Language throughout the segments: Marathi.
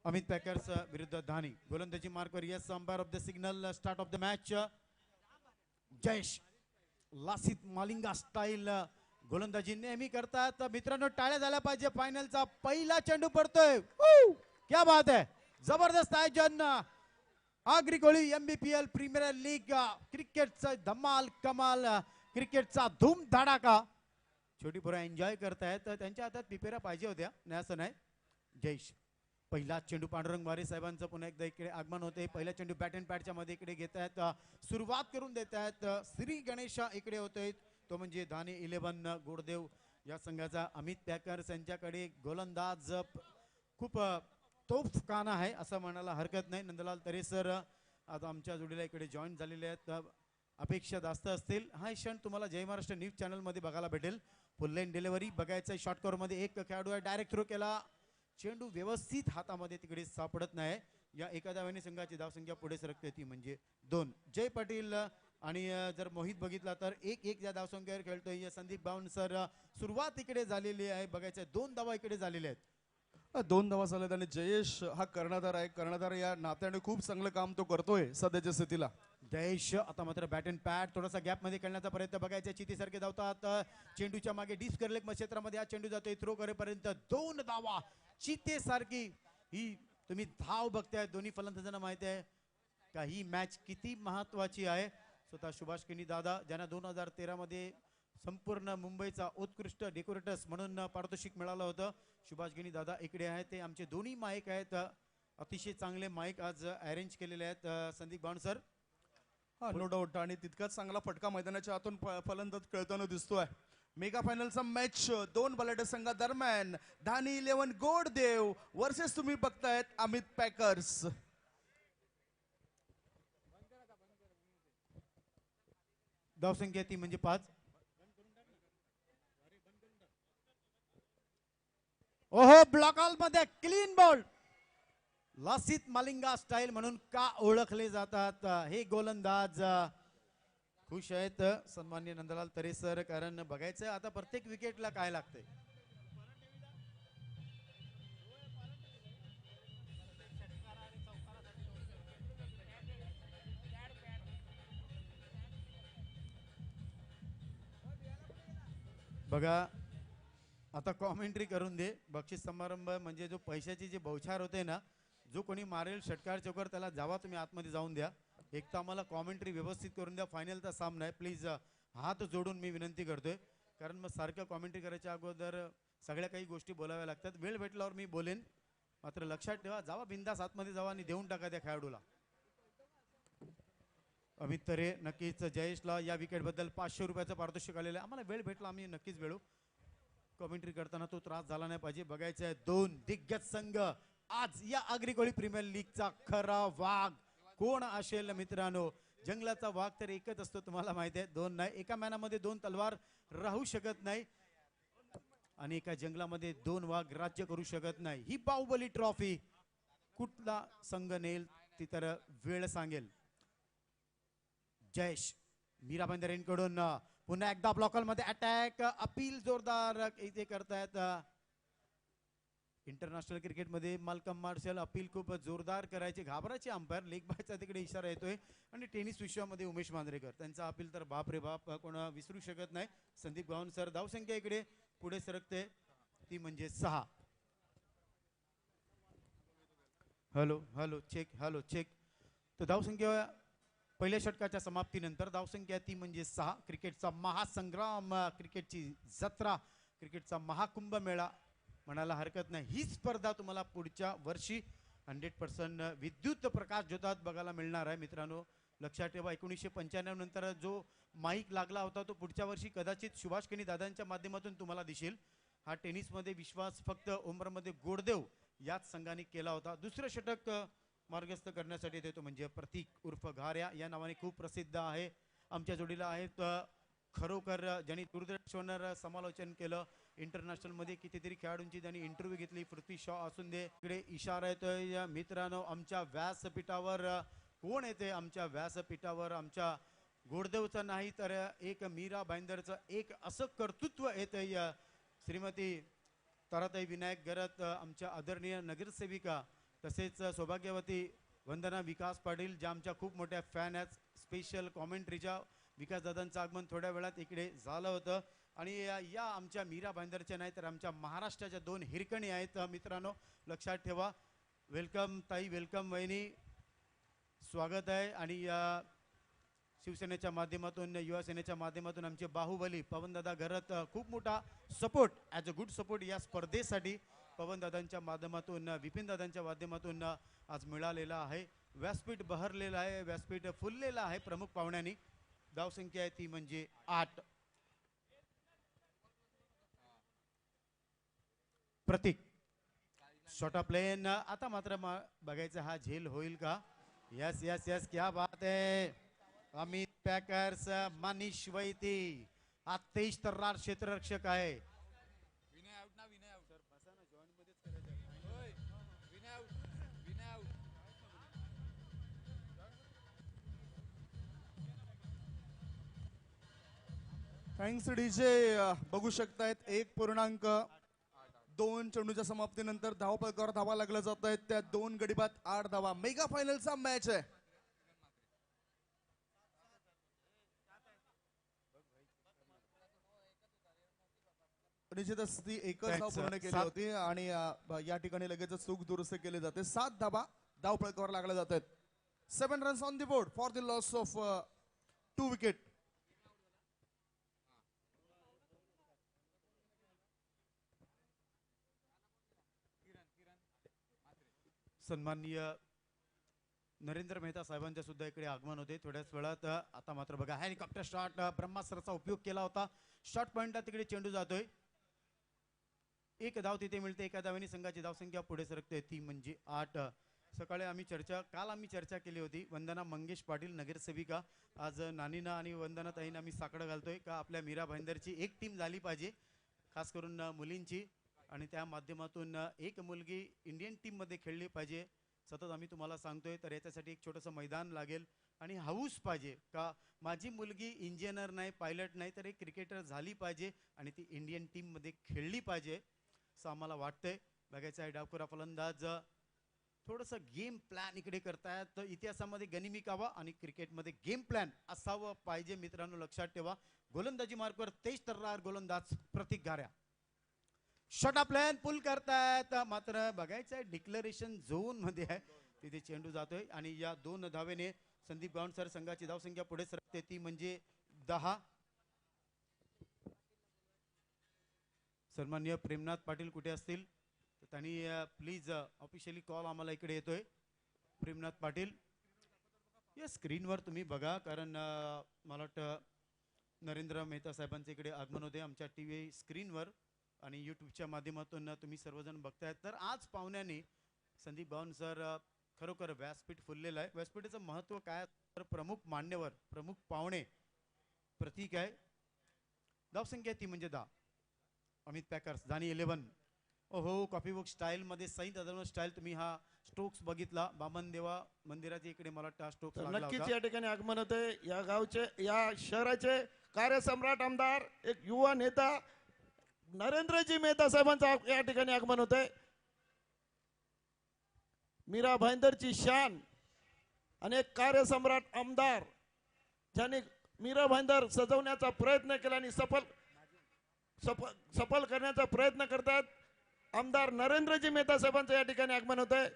अमित पॅकर्स विरुद्ध धानी. गोलंदाजी मार्कवर yes umpire of the signal start of the match. Jayesh Lasith Malinga style गोलंदाजी नेहमी करतात. मित्रांनो टाळ्या झाल्या पाहिजे. फायनलचा पहिला चेंडू पडतोय. क्या बात आहे. जबरदस्त आयोजन. Agri Koli MBPL premier league क्रिकेटचा धमाल कमाल. क्रिकेटचा धूम धडाका. छोटी पोरं एन्जॉय करतायत. त्यांच्या हातात पिपेरा पाहिजे होत्या नाही असं नाही. जयेश पहिला चेंडू पांडुरंग वारे साहेबांचं पुन्हा एकदा इकडे आगमन होते. पहिला चेंडू बॅट अँड पॅडच्या मध्ये इकडे घेत आहेत. सुरुवात करून देत आहेत. श्री गणेश इकडे होते तो म्हणजे धानी 11 गोडदेव या संघाचा. अमित पॅकर्स यांच्याकडे गोलंदाज खूप तोफखाना आहे असं म्हणायला हरकत नाही. नंदलाल तरे सर आता आमच्या जोडीला इकडे जॉईन झालेले आहेत. अपेक्षा जास्त असतील. हा क्षण तुम्हाला जय महाराष्ट्र न्यूज चॅनल मध्ये बघायला भेटेल. फुल लाईन डिलिव्हरी बघायचं. शॉर्ट कव्हर मध्ये एक खेळाडू आहे. डायरेक्ट थ्रो केला. चेंडू व्यवस्थित हातामध्ये तिकडे सापडत नाही. या एका धावेने संघाची धावसंख्या पुढे सरकते ती म्हणजे 2. जय पाटील आणि जर मोहित बघितला तर 1-1 या धावसंख्येवर खेळतोय. संदीप बावनसर सुरुवात इकडे झालेली आहे. बघायचं 2 धावा इकडे झालेल्या आहेत. 2 धावा झाल्यात आणि जयेश हा कर्णधार आहे. कर्णधार या नात्याने खूप चांगलं काम तो करतोय सध्याच्या स्थितीला. जयेश आता मात्र बॅट अँड पॅड थोडासा गॅप मध्ये खेळण्याचा प्रयत्न बघायचा. चितीसारखे धावतात. चेंडूच्या मागे डिस्क करलेक क्षेत्रामध्ये हा चेंडू जातोय. थ्रो करेपर्यंत 2 धावा. चितेसारखी ही तुम्ही धाव बघताय. दोन्ही फलंदाजांना माहिती आहे का ही मॅच किती महत्वाची आहे. स्वतः सुभाष किनी दादा ज्यांना 2013 मध्ये संपूर्ण मुंबईचा उत्कृष्ट डेकोरेटर्स म्हणून पारितोषिक मिळालं होतं. सुभाष गिनी दादा इकडे आहेत. ते आमचे दोन्ही माईक आहेत. अतिशय चांगले माईक आज अरेंज केलेले आहेत संदीप बावनसर. हा नो डाऊट. आणि तितकाच चांगला फटका मैदानाच्या आतून फलंदाज खेळताना दिसतोय. मेगा फायनलचा मॅच 2 बलाढ्य संघादरम्यान धानी 11 गोडदेव वर्सेस तुम्ही बघतायत अमित पॅकर्स. धावसंख्या ती म्हणजे 5. ओहो ब्लॉक ऑल मध्ये clean ball. Lasit Malinga style म्हणून का ओळखले जातात हे गोलंदाज. खुश आहेत सन्माननीय नंदलाल तरे सर. कारण बघायचं आता प्रत्येक विकेटला काय लागतंय. बघा आता कॉमेंट्री करून दे. बक्षीस समारंभ म्हणजे जो पैशाची जे बौछार होते ना, जो कोणी मारेल षटकार चौकार त्याला जावा तुम्ही आतमध्ये जाऊन द्या. एक तर आम्हाला कॉमेंट्री व्यवस्थित करून द्या. फायनलचा सामना आहे. प्लीज हात जोडून मी विनंती करतोय. कारण मग सारखं कॉमेंट्री करायच्या अगोदर सगळ्या काही गोष्टी बोलाव्या लागतात. वेळ भेटल्यावर मी बोलेन. मात्र लक्षात ठेवा जावा बिंदास आतमध्ये जावा आणि देऊन टाका त्या खेळाडूला. अमित तरे नक्कीच जयेशला या विकेट बद्दल 500 रुपयाचं पारितोषिक आलेलं आहे. आम्हाला वेळ भेटला आम्ही नक्कीच वेळू. कॉमेंट्री करताना तो त्रास झाला नाही पाहिजे. बघायचं आहे 2 दिग्गज संघ. आज या आगरी कोळी प्रीमियर लीगचा खरा वाघ कोण असेल मित्रांनो. जंगलाचा वाघ तर एकच असतो तुम्हाला माहिती आहे. 2 नाही. एका मॅनामध्ये 2 तलवार राहू शकत नाही आणि एका जंगलामध्ये 2 वाघ राज्य करू शकत नाही. ही बाहुबली ट्रॉफी कुठला संघ नेल ती तर वेळ सांगेल. जयेश मीरा बंदरेंकडून पुन्हा एकदा ब्लॉकल मध्ये अटॅक. अपील जोरदार इथे करतायत. इंटरनॅशनल क्रिकेटमध्ये माल्कम मार्शल अपील खूप जोरदार करायचे. घाबरायचे अंपायर. लेग बायचा तिकडे इशारा येतोय. आणि टेनिस विश्वामध्ये उमेश मांजरेकर त्यांचा अपील तर बाप रे बाप कोण विसरू शकत नाही. संदीप गावनसर. धावसंख्या इकडे पुढे सरकते ती म्हणजे 6. Hello hello check. Hello check. तर धावसंख्या पहिल्या षटकाच्या समाप्तीनंतर धावसंख्या ती म्हणजे 6. क्रिकेटचा महासंग्राम. क्रिकेटची जत्रा. क्रिकेटचा महाकुंभ मेळा म्हणायला हरकत नाही. ही स्पर्धा तुम्हाला पुढच्या वर्षी 100% विद्युत प्रकाश ज्योतात बघायला मिळणार आहे मित्रांनो. लक्षात ठेवा 1995 नंतर जो माईक लागला होता तो पुढच्या वर्षी कदाचित सुभाष किनी दादांच्या माध्यमातून तुम्हाला दिसेल. हा टेनिसमध्ये विश्वास फक्त उमरमध्ये गोडदेव याच संघाने केला होता. दुसरं षटक मार्गस्थ करण्यासाठी देतो म्हणजे प्रतीक उर्फ घाऱ्या या नावाने खूप प्रसिद्ध आहे. आमच्या जोडीला आहेत खरोखर ज्यांनी दूरदर्शनवर समालोचन केलं. इंटरनॅशनल मध्ये कितीतरी खेळाडूंची त्यांनी इंटरव्ह्यू घेतली. पृथ्वी शॉ असून दे. इकडे इशारा येतोय मित्रांनो आमच्या व्यासपीठावर कोण येते. आमच्या व्यासपीठावर आमच्या गोडदेवचं नाही तर एक मीरा भाईंदरचं एक असं कर्तृत्व येतंय. श्रीमती ताराताई विनायक गरत आमच्या आदरणीय नगरसेविका तसेच सौभाग्यवती वंदना विकास पाटील ज्या आमच्या खूप मोठ्या फॅन आहेत. स्पेशल कॉमेंट्रीच्या विकास दादांचं आगमन थोड्या वेळात इकडे झालं होतं. आणि या आमच्या मीरा भाईंदरच्या नाही तर आमच्या महाराष्ट्राच्या 2 हिरकणी आहेत मित्रांनो, लक्षात ठेवा. वेलकम ताई, वेलकम वहिनी, स्वागत आहे. आणि शिवसेनेच्या माध्यमातून, युवा सेनेच्या माध्यमातून आमचे बाहुबली पवनदादा घरात खूप मोठा support, as a good support या स्पर्धेसाठी पवनदादांच्या माध्यमातून, विपिनदादांच्या माध्यमातून आज मिळालेला आहे. व्यासपीठ बहरलेलं आहे, व्यासपीठ फुललेलं आहे प्रमुख पाहुण्यांनी. धावसंख्या आहे ती म्हणजे 8. प्रतीक शॉट ऑफ प्लेन. आता मात्र बघायचा हा झेल होईल का. यस यस यस, क्या बात है. अमित पॅकर्स, मनीष वैती हा 23 तर्रार क्षेत्ररक्षक आहे. Thanks DJ. बघू शकतायत 1.2 चेंडूच्या समाप्तीनंतर धावपळकावर धावा लागल्या जात आहेत. त्या 2 गडी बाद 8 धावा. मेगा फायनलचा मॅच आहे. निश्चितच ती एकच धाव पूर्ण केली होती आणि या ठिकाणी लगेच चूक दुरुस्त केली जाते. 7 धावा धावपळकावर लागल्या जात आहेत. 7 runs on the board for the loss of 2 wicket. सन्माननीय नरेंद्र मेहता साहेबांच्या सुद्धा इकडे आगमन होते थोड्याच वेळात. आता मात्र बघा हेलिकॉप्टर शॉट, ब्रह्मास्त्राचा उपयोग केला होता. शॉट पॉइंटला तिकडे चेंडू जातोय. 1 धाव तिथे मिळते. एका धावेने संघाची धावसंख्या पुढे सरकते ती म्हणजे 8. काल आम्ही चर्चा केली होती. वंदना मंगेश पाटील नगरसेविका, आज नानीना आणि वंदना ताईंना आम्ही साकडं घालतोय का आपल्या मीरा भाईंदरची एक टीम झाली पाहिजे, खास करून मुलींची, आणि त्या माध्यमातून एक मुलगी इंडियन टीम मध्ये खेळली पाहिजे. सतत आम्ही तुम्हाला सांगतोय. तर याच्यासाठी एक छोटंसं मैदान लागेल आणि हाऊस पाहिजे का माझी मुलगी इंजिनियर नाही, पायलट नाही, तर एक क्रिकेटर झाली पाहिजे आणि ती इंडियन टीम मध्ये खेळली पाहिजे असं आम्हाला वाटतंय. बघायचं आहे डावखुरा फलंदाज थोडंसं गेम प्लॅन इकडे करतायत. इतिहासामध्ये गनिमी कावा आणि क्रिकेटमध्ये गेम प्लॅन असावं पाहिजे मित्रांनो, लक्षात ठेवा. गोलंदाजी मार्कवर 23 तर्रार गोलंदाज प्रतीक गाऱ्या. शॉट ऑफ प्लॅन पुल करतायत. मात्र बघायचं आहे डिक्लरेशन झोन मध्ये आहे तिथे चेंडू जातोय आणि या 2 धावेने संदीप गावणसर संघाची धावसंख्या पुढे सरकते ती म्हणजे 10. सन्माननीय प्रेमनाथ पाटील कुठे असतील तर त्यांनी प्लीज ऑफिशियली कॉल आम्हाला इकडे येतोय. प्रेमनाथ पाटील या स्क्रीनवर तुम्ही बघा, कारण मला वाटतं नरेंद्र मेहता साहेबांचे इकडे आगमन होते आमच्या टीव्ही स्क्रीनवर आणि यूट्यूबच्या माध्यमातून तुम्ही सर्वजण बघतायत. तर आज पाहुण्याने संदीप बावन सर खरोखर व्यासपीठ फुललेलं आहे. व्यासपीठाचं महत्त्व काय तर प्रमुख मान्यवर, प्रमुख पाहुणे प्रतीक आहे. धावसंख्या ती म्हणजे 10. अमित पॅकर्स, दानी 11. ओहो, कॉफी बुक स्टाईल मध्ये सईद अदम स्टाईल तुम्ही हा स्ट्रोक्स बघितला. बामन देवा मंदिराच्या इकडे मला वाटतं स्ट्रोक्स लागला नक्कीच होता. या ठिकाणी आगमन होते. या गावचे, या शहराचे कार्यसम्राट आमदार, एक युवा नेता नरेंद्रजी मेहता साहेबांचं या ठिकाणी आगमन होतंय. मीरा भाईंदरची शान आणि एक कार्यसम्राट आमदार ज्यांनी मीरा भाईंदर सजवण्याचा प्रयत्न केला आणि सफल करण्याचा प्रयत्न करतात आमदार नरेंद्रजी मेहता साहेबांचं या ठिकाणी आगमन होतंय.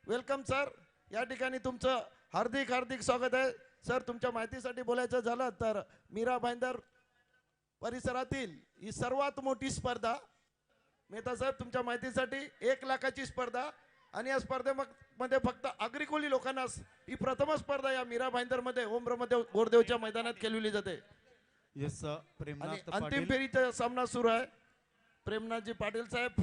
वेलकम सर, या ठिकाणी तुमचं हार्दिक हार्दिक स्वागत आहे. सर, तुमच्या माहितीसाठी बोलायचं झालं तर मीरा भाईंदर परिसरातील ही सर्वात मोठी स्पर्धा, मेहता साहेब तुमच्या माहितीसाठी 1 लाखाची स्पर्धा, आणि या स्पर्धेमध्ये फक्त आग्रिकोली लोकांना ही प्रथम स्पर्धा या मीरा भाईंदर मध्ये ओमरमध्ये गोरदेवच्या मैदानात खेळवली जाते. येस प्रेमनाथ अंतिम पाटील फेरीचा सामना सुरू आहे. प्रेमनाथजी पाटील साहेब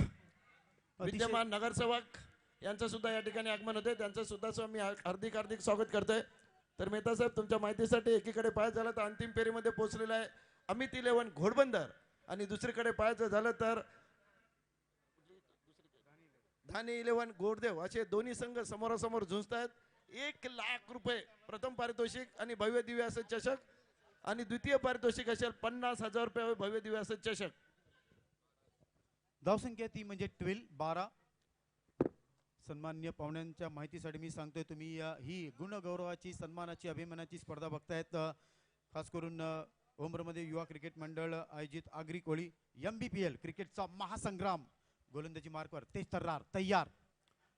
विद्यमान नगरसेवक यांचं सुद्धा या ठिकाणी आगमन होते. त्यांचं सुद्धा मी हार्दिक हार्दिक स्वागत करतोय. तर मेहता साहेब तुमच्या माहितीसाठी एकीकडे पाहायचं झालं तर अंतिम फेरीमध्ये पोहोचलेला आहे अमित 11 घोडबंदर आणि दुसरीकडे पाहायचं झालं तर धानी 11 गोडदेव, असे दोन्ही संघ समोरासमोर झुंजतायत. 1 लाख रुपये प्रथम पारितोषिक आणि भव्य दिव्य असं चषक, आणि द्वितीय पारितोषिक असेल 50,000 रुपये भव्य दिव्य असं चषक. धावसंख्या ती म्हणजे 12. सन्मान्य पाहुण्यांच्या माहितीसाठी मी सांगतोय तुम्ही ही गुणगौरवाची सन्मानाची अभिमानाची स्पर्धा बघतायत खास करून ओमरमध्ये युवा क्रिकेट मंडळ आयोजित आगरी कोळी MBPL क्रिकेटचा महासंग्राम गोलंदाजी मार्कवर तेज तर्रार तयार.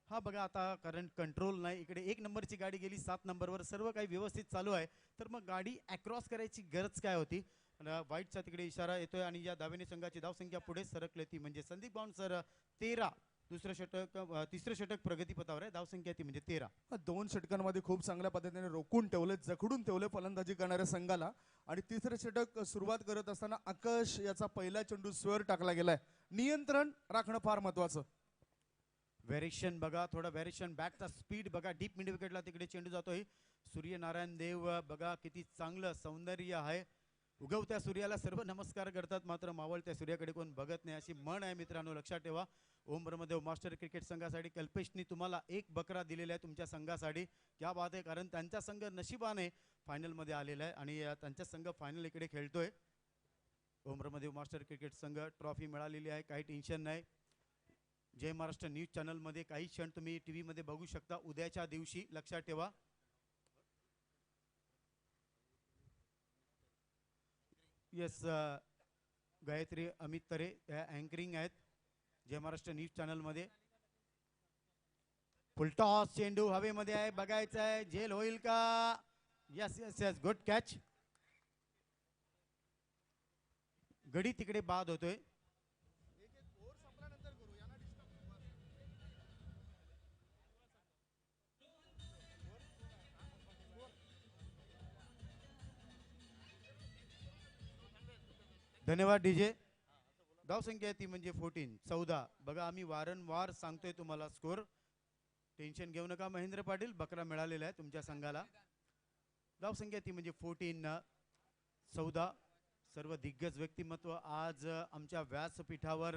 हा बघा आता कारण कंट्रोल नाही इकडे 1 नंबरची गाडी गेली 7 नंबरवर सर्व काही व्यवस्थित चालू आहे तर मग गाडी अक्रॉस करायची गरज काय होती. वाईटचा तिकडे इशारा येतोय आणि या दावेने संघाची धावसंख्या पुढे सरकली ती म्हणजे संदीप बाउन्सर 13 दुसरं षटक तिसरं षटक प्रगतीपथावर आहे धावसंख्या ती म्हणजे 13. 2 षटकांमध्ये खूप चांगल्या पद्धतीने रोखून ठेवले जखडून ठेवले फलंदाजी करणाऱ्या संघाला आणि तिसरे षटक सुरुवात करत असताना आकाश याचा पहिला चेंडू स्वर टाकला गेलाय. नियंत्रण राखणं फार महत्वाचं. व्हेरिएशन बघा थोडा व्हेरिएशन बॅटचा स्पीड बघा डीप मिड विकेटला तिकडे चेंडू जातोय. सूर्यनारायण देव बघा किती चांगलं सौंदर्य आहे. उगवत्या सूर्याला सर्व नमस्कार करतात मात्र मावळत्या सूर्याकडे कोण बघत नाही अशी म्हण आहे मित्रांनो लक्षात ठेवा. ओमरमध्ये मास्टर क्रिकेट संघासाठी कल्पेशनी तुम्हाला 1 बकरा दिलेला आहे तुमच्या संघासाठी. क्या बात आहे कारण त्यांचा संघ नशिबाने फायनल मध्ये आलेला आहे आणि त्यांचा संघ फायनल इकडे खेळतोय. ओमरमध्ये मास्टर क्रिकेट संघ ट्रॉफी मिळालेली आहे काही टेन्शन नाही. जय महाराष्ट्र न्यूज चॅनल मध्ये काही क्षण तुम्ही टीव्ही मध्ये बघू शकता उद्याच्या दिवशी लक्षात ठेवा. येस गायत्री अमित तरे अँकरिंग आहेत जय महाराष्ट्र न्यूज चॅनल मध्ये. फुलटॉस चेंडू हवेमध्ये आहे बघायचं आहे झेल होईल का. Yes yes yes good catch. गडी तिकडे बाद होतोय. धन्यवाद डीजे. धावसंख्या ती म्हणजे 14 बघा आम्ही वारंवार सांगतोय तुम्हाला स्कोर टेन्शन घेऊ नका महेंद्र पाटील बकरा मिळालेला आहे तुमच्या संघाला. धावसंख्या ती म्हणजे 14 सर्व दिग्गज व्यक्तिमत्व आज आमच्या व्यासपीठावर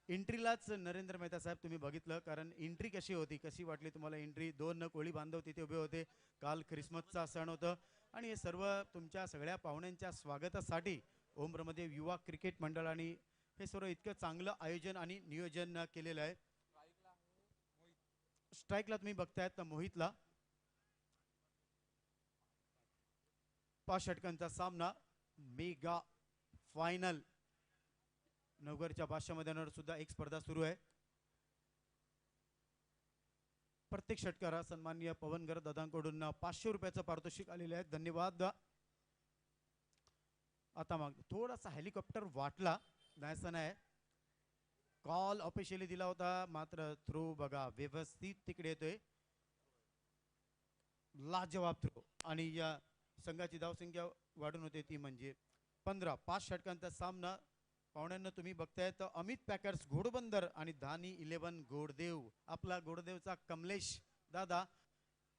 एंट्रीलाच नरेंद्र मेहता साहेब तुम्ही बघितलं कारण एंट्री कशी होती कशी वाटली तुम्हाला एंट्री. 2 कोळी बांधव तिथे उभे होते. काल ख्रिसमसचा सण होतं आणि हे सर्व तुमच्या सगळ्या पाहुण्यांच्या स्वागतासाठी ओमरमध्ये युवा क्रिकेट मंडळाने हे सर्व इतकं चांगलं आयोजन आणि नियोजन केलेलं आहे. स्ट्राईकला तुम्ही बघतायत मोहितला 5 षटकांचा सामना मेगा फायनल नवघरच्या बादशाह मैदानावर सुद्धा एक स्पर्धा सुरू आहे. प्रत्येक षटकारा सन्माननीय पवनगर दादांकडून 500 रुपयाचं पारितोषिक आलेले आहे धन्यवाद. आता मग थोडासा हेलिकॉप्टर वाटला नाही नाही कॉल ऑफिशियली दिला होता मात्र थ्रो बघा व्यवस्थित तिकडे येतोय लाजवाब थ्रो आणि या संघाची धावसंख्या वाढून होते ती म्हणजे 15. 5 षटकांचा सामना पाहुण्यांना तुम्ही बघताय तर अमित पॅकर्स घोडबंदर आणि धानी 11 गोडदेव. आपला गोडदेवचा कमलेश दादा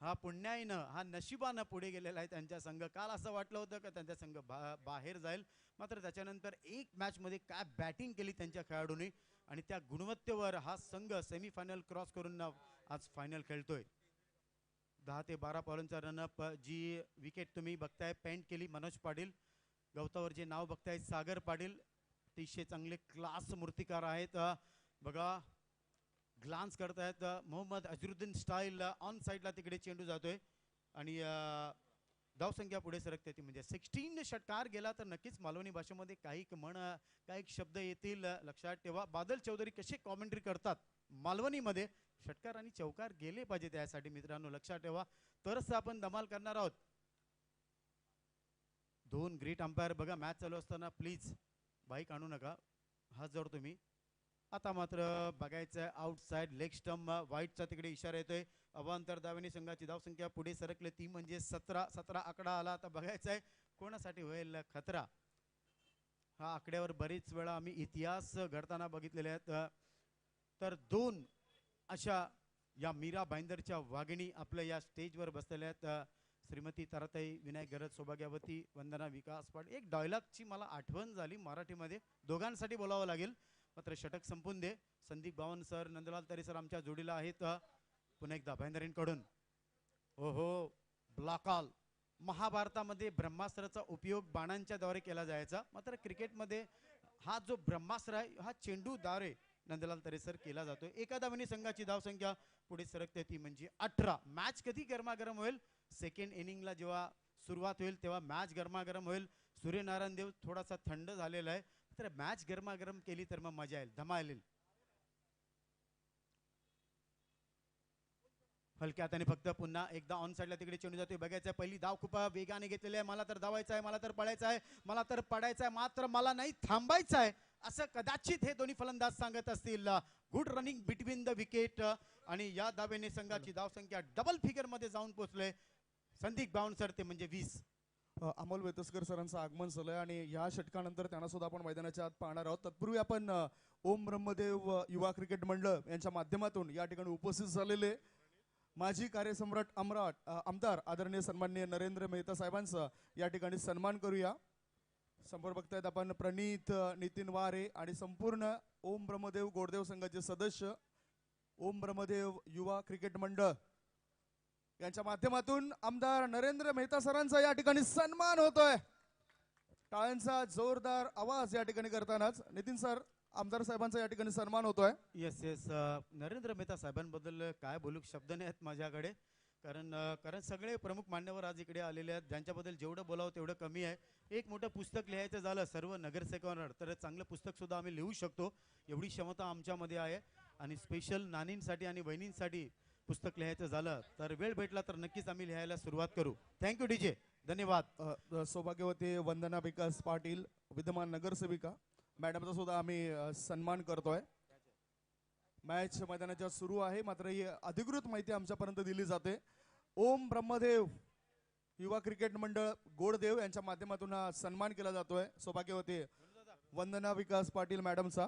हा पुण्याईनं हा नशिबानं पुढे गेलेला आहे त्यांच्या संघ. काल असं वाटलं होतं का त्यांचा संघ बाहेर जाईल मात्र त्याच्यानंतर एक मॅच मध्ये काय बॅटिंग केली त्यांच्या खेळाडूंनी आणि त्या गुणवत्तेवर हा संघ सेमीफायनल क्रॉस करून आज फायनल खेळतोय. 10 ते 12 बॉलांचा रनअप. जी विकेट तुम्ही बघताय पेंट केली मनोज पाटील. गवतावर जे नाव बघताय सागर पाटील अतिशय चांगले क्लास मूर्तिकार आहेत बघा. ग्लान्स करतायत मोहम्मद अजरुद्दीन स्टाईल ऑन साइडला तिकडे चेंडू जातोय आणि धावसंख्या पुढे सरकते ती म्हणजे 16. षटकार गेला तर नक्कीच मालवणी भाषेमध्ये काही म्हण काही शब्द येतील लक्षात ठेवा. बादल चौधरी कसे कॉमेंट्री करतात मालवणीमध्ये षटकार आणि चौकार गेले पाहिजे त्यासाठी मित्रांनो लक्षात ठेवा तरच आपण धमाल करणार आहोत. 2 ग्रेट अंपायर बघा मॅच चालू असताना प्लीज बाईक आणू नका हात जोड तुम्ही. आता मात्र बघायचं आउटसाइड लेग स्टंप व्हाईटचा तिकडे इशारा येतोय. अवांतर दावेने संघाची धावसंख्या पुढे सरकले ती म्हणजे 17 आकडा आला. आता बघायचं आहे कोणासाठी होईल खतरा. हा आकड्यावर बरीच वेळा आम्ही इतिहास घडताना बघितलेले आहेत तर 2 अशा या मीरा भाईंदरच्या वाघिणी आपल्या या स्टेजवर बसलेल्या आहेत. श्रीमती ताराताई विनायक गरज सौभाग्यवती वंदना विकास पाटील. एक डायलॉगची मला आठवण झाली मराठीमध्ये दोघांसाठी बोलावं लागेल मात्र षटक संपून दे. संदीप बावन सर नंदलाल तरे सर आमच्या जोडीला आहेत पुन्हा एकदा भाईंदरींकडून. ओहो ब्लॉकॉल. महाभारतामध्ये ब्रह्मास्त्राचा उपयोग बाणांच्या द्वारे केला जायचा मात्र क्रिकेटमध्ये हा जो ब्रह्मास्त्र आहे हा चेंडू द्वारे नंदलाल तरेसर केला जातोय. एका धावेने संघाची धावसंख्या पुढे सरकते ती म्हणजे 18. मॅच कधी गरमागरम होईल? सेकंड इनिंगला जेव्हा सुरुवात होईल तेव्हा मॅच गरमागरम होईल. सूर्यनारायण देव थोडासा थंड झालेला आहे, तर मॅच गरमागरम केली तर मग मजा येईल, धमाल येईल. हलक्या हाताने फक्त पुन्हा एकदा ऑन साईडला तिकडे चेंडू जातोय. बघायचं पहिली धाव खूप वेगाने घेतलेली आहे. मला तर धावायचं आहे, मला तर पळायचं आहे, मला तर पडायचं आहे, मात्र मला नाही थांबायचं आहे असं कदाचित हे दोन्ही फलंदाज सांगत असतील. Good running between the wicket आणि या धावेने संघाची धावसंख्या डबल फिगर मध्ये जाऊन पोहोचले. संदीप बावनसर ते म्हणजे 20. अमोल वेतसकर सरांचं आगमन झालंय आणि या षटकानंतर त्यांना सुद्धा आपण मैदानाच्या आत पाहणार आहोत. तत्पूर्वी आपण ओम ब्रह्मदेव युवा क्रिकेट मंडळ यांच्या माध्यमातून या ठिकाणी उपस्थित झालेले माजी कार्यसम्राट आमदार आदरणीय सन्माननीय नरेंद्र मेहता साहेबांचा या ठिकाणी सन्मान करूया. समोर बघतायत आपण प्रणित नितीन वारे आणि संपूर्ण ओम ब्रह्मदेव गोडदेव संघाचे सदस्य, ओम ब्रह्मदेव युवा क्रिकेट मंडळ यांच्या माध्यमातून आमदार नरेंद्र मेहता सरांचा या ठिकाणी सन्मान होतोय. टाळ्यांचा जोरदार आवाज या ठिकाणी करतानाच नितीन सर, आमदार साहेबांचा या ठिकाणी सन्मान होतोय. येस येस, नरेंद्र मेहता साहेबांबद्दल काय बोलू शब्द नाही आहेत माझ्याकडे, कारण सगळे प्रमुख मान्यवर आज इकडे आलेले आहेत, ज्यांच्याबद्दल जेवढं बोलावं तेवढं कमी आहे. एक मोठं पुस्तक लिहायचं झालं सर्व नगरसेवकांवर तर चांगलं पुस्तक सुद्धा आम्ही लिहू शकतो, एवढी क्षमता आमच्यामध्ये आहे. आणि स्पेशल नानींसाठी आणि बहिणींसाठी पुस्तक लिहायचं झालं तर वेळ भेटला तर नक्कीच आम्ही लिहायला सुरुवात करू. थँक्यू डीजे, धन्यवाद. सौभाग्यवती वंदना विकास पाटील विद्यमान नगरसेविका मॅडमचा सुद्धा आम्ही सन्मान करतोय. मॅच मैदानाच्या सुरू आहे, मात्र ही अधिकृत माहिती आमच्यापर्यंत दिली जाते. ओम ब्रह्मदेव युवा क्रिकेट मंडळ गोडदेव यांच्या माध्यमातून हा सन्मान केला जातोय सौभाग्यवती वंदना विकास पाटील मॅडमचा.